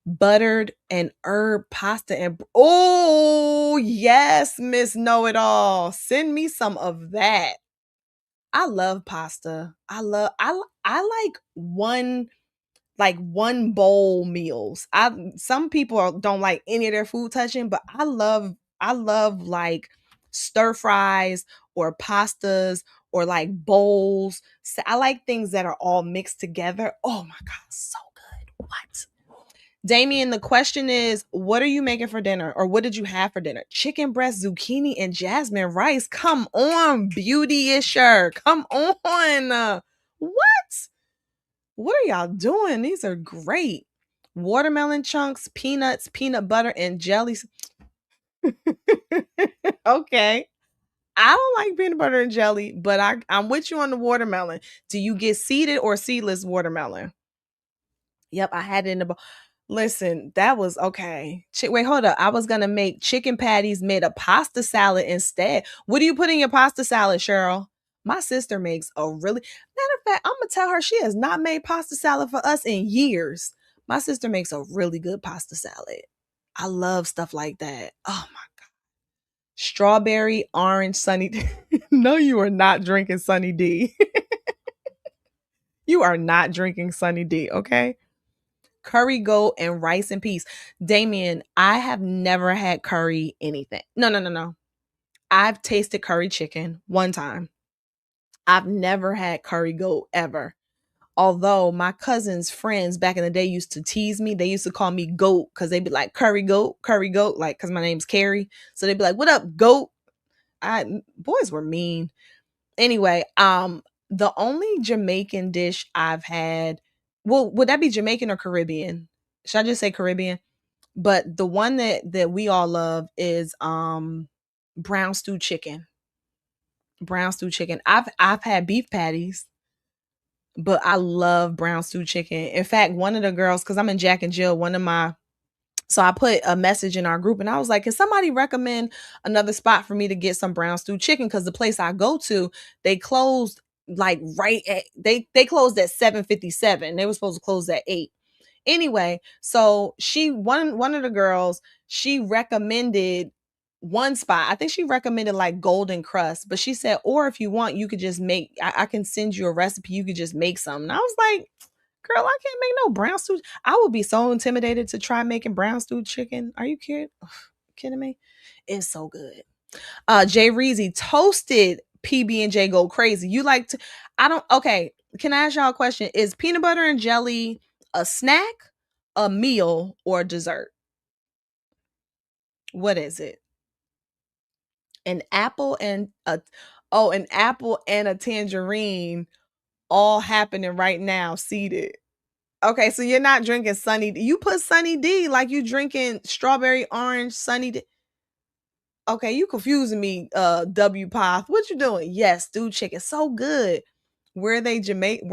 Speaker 1: buttered, and herb pasta. And oh, yes, Miss Know It All. Send me some of that. I love pasta. I like one bowl meals. Some people don't like any of their food touching, but I love like stir fries or pastas or like bowls. So I like things that are all mixed together. Oh my god, so good. What? Damien, the question is, what are you making for dinner? Or what did you have for dinner? Chicken breast, zucchini, and jasmine rice. Come on, beauty-isher. Come on. What? What are y'all doing? These are great. Watermelon chunks, peanuts, peanut butter, and jelly. Okay. I don't like peanut butter and jelly, but I'm with you on the watermelon. Do you get seeded or seedless watermelon? Yep, I had it in the bowl. Listen, that was okay. Wait, hold up. I was gonna make chicken patties, made a pasta salad instead. What do you put in your pasta salad, Cheryl? My sister makes a really matter of fact, I'm gonna tell her she has not made pasta salad for us in years. My sister makes a really good pasta salad. I love stuff like that. Oh my god. Strawberry, orange, sunny D. No, you are not drinking Sunny D. You are not drinking Sunny D, okay? Curry goat and rice and peas. Damien, I have never had curry anything. No, no, no, no. I've tasted curry chicken one time. I've never had curry goat ever. Although my cousin's friends back in the day used to tease me. They used to call me goat because they'd be like curry goat, like because my name's Carrie. So they'd be like, "What up, goat?" Boys were mean. Anyway, the only Jamaican dish I've had, well, would that be Jamaican or Caribbean? Should I just say Caribbean? But the one that we all love is brown stew chicken. Brown stew chicken. I've had beef patties, but I love brown stew chicken. In fact, one of the girls, because I'm in Jack and Jill, so I put a message in our group and I was like, can somebody recommend another spot for me to get some brown stew chicken? Because the place I go to, they closed like right at they closed at 7:57. They were supposed to close at 8. Anyway, so one of the girls, she recommended one spot. I think she recommended like golden crust, but she said, or if you want, you could just make I can send you a recipe. You could just make some. And I was like, girl, I can't make no brown stew. I would be so intimidated to try making brown stew chicken. Are you kidding? Kidding me? It's so good. Jay Reezy, toasted PB&J go crazy. You like to I don't okay. Can I ask y'all a question? Is peanut butter and jelly a snack, a meal, or a dessert? What is it? An apple and a an apple and a tangerine all happening right now, seated. Okay, so you're not drinking Sunny D. You put Sunny D like you drinking strawberry orange Sunny D. Okay, you confusing me, W Poth. What you doing? Yes, stewed chicken. So good. Were they Jamaican?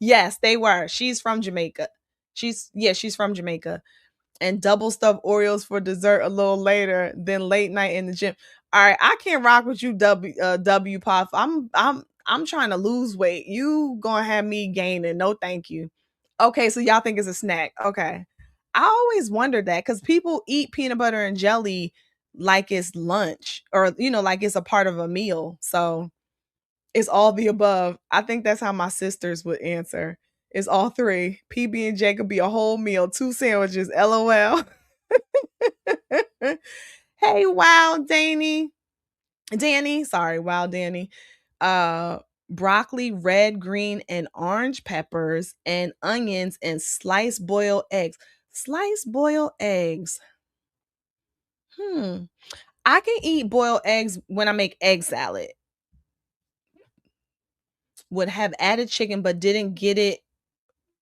Speaker 1: Yes, they were. She's from Jamaica. She's from Jamaica. And double stuffed Oreos for dessert a little later, then late night in the gym. All right, I can't rock with you, W Pop. I'm trying to lose weight. You gonna have me gaining. No, thank you. Okay, so y'all think it's a snack. Okay. I always wondered that because people eat peanut butter and jelly like it's lunch or, like it's a part of a meal. So it's all the above. I think that's how my sisters would answer. It's all three. PB and J could be a whole meal, 2 sandwiches. LOL. Hey, wow, Danny. Sorry, wow, Danny. Uh, broccoli, red, green, and orange peppers, and onions, and sliced boiled eggs. Sliced boiled eggs. I can eat boiled eggs when I make egg salad. Would have added chicken, but didn't get it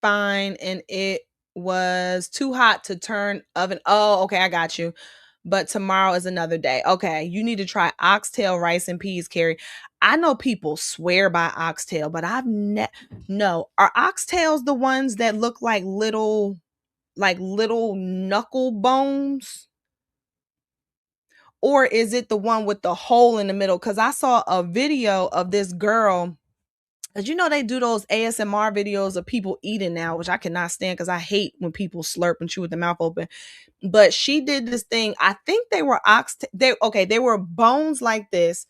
Speaker 1: fine, and it was too hot to turn oven. Oh, okay, I got you. But tomorrow is another day. Okay, you need to try oxtail rice and peas, Carrie. I know people swear by oxtail, but I've no. Are oxtails the ones that look like little knuckle bones? Or is it the one with the hole in the middle? Because I saw a video of this girl. As you know, they do those ASMR videos of people eating now, which I cannot stand because I hate when people slurp and chew with their mouth open. But she did this thing. I think they were they were bones like this,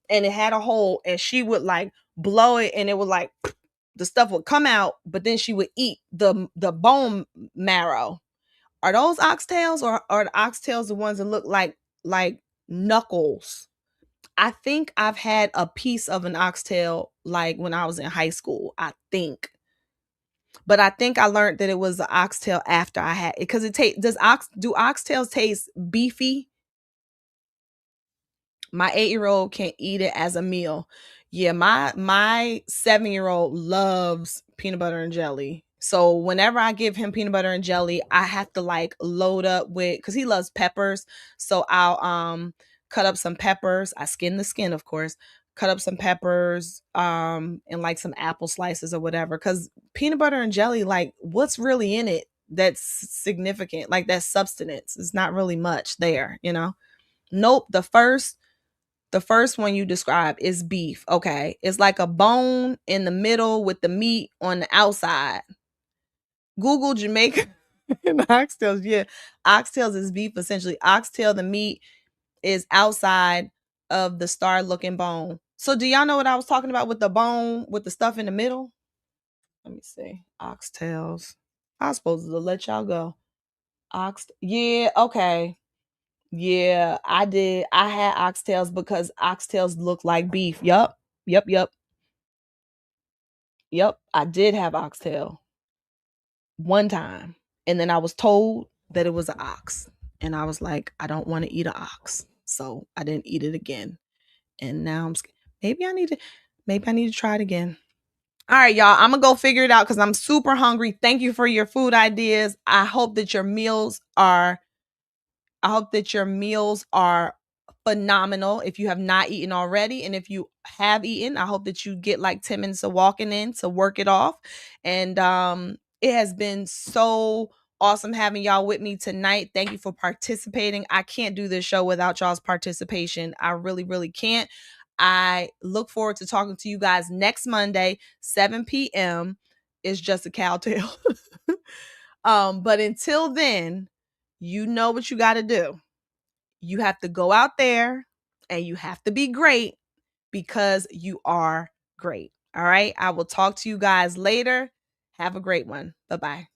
Speaker 1: and it had a hole, and she would like blow it, and it would like the stuff would come out, but then she would eat the bone marrow. Are those oxtails, or are the oxtails the ones that look like knuckles? I think I've had a piece of an oxtail like when I was in high school, I think. But I think I learned that it was an oxtail after I had it because it tastes. Do oxtails taste beefy? My 8-year-old can eat it as a meal. Yeah, my 7-year-old loves peanut butter and jelly. So whenever I give him peanut butter and jelly, I have to like load up with, because he loves peppers. So I'll cut up some peppers. I skin the skin, of course. Cut up some peppers, and like some apple slices or whatever. Because peanut butter and jelly, like, what's really in it that's significant? Like, that substance is not really much there. Nope. The first one you describe is beef. Okay. It's like a bone in the middle with the meat on the outside. Google Jamaica and oxtails. Yeah. Oxtails is beef essentially. Oxtail, the meat is outside of the star looking bone. So do y'all know what I was talking about with the bone with the stuff in the middle? Let me see. Oxtails. I was supposed to let y'all go. Yeah, okay. Yeah, I did. I had oxtails because oxtails look like beef. Yup. Yup, yup. Yep. I did have oxtail one time. And then I was told that it was an ox. And I was like, I don't want to eat an ox. So I didn't eat it again. And now I'm scared. Maybe I need to try it again. All right, y'all. I'm gonna go figure it out because I'm super hungry. Thank you for your food ideas. I hope that your meals are phenomenal if you have not eaten already. And if you have eaten, I hope that you get like 10 minutes of walking in to work it off. And it has been so awesome having y'all with me tonight. Thank you for participating. I can't do this show without y'all's participation. I really, really can't. I look forward to talking to you guys next Monday, 7 p.m. It's just a cow tail. But until then, you know what you got to do. You have to go out there and you have to be great because you are great. All right. I will talk to you guys later. Have a great one. Bye-bye.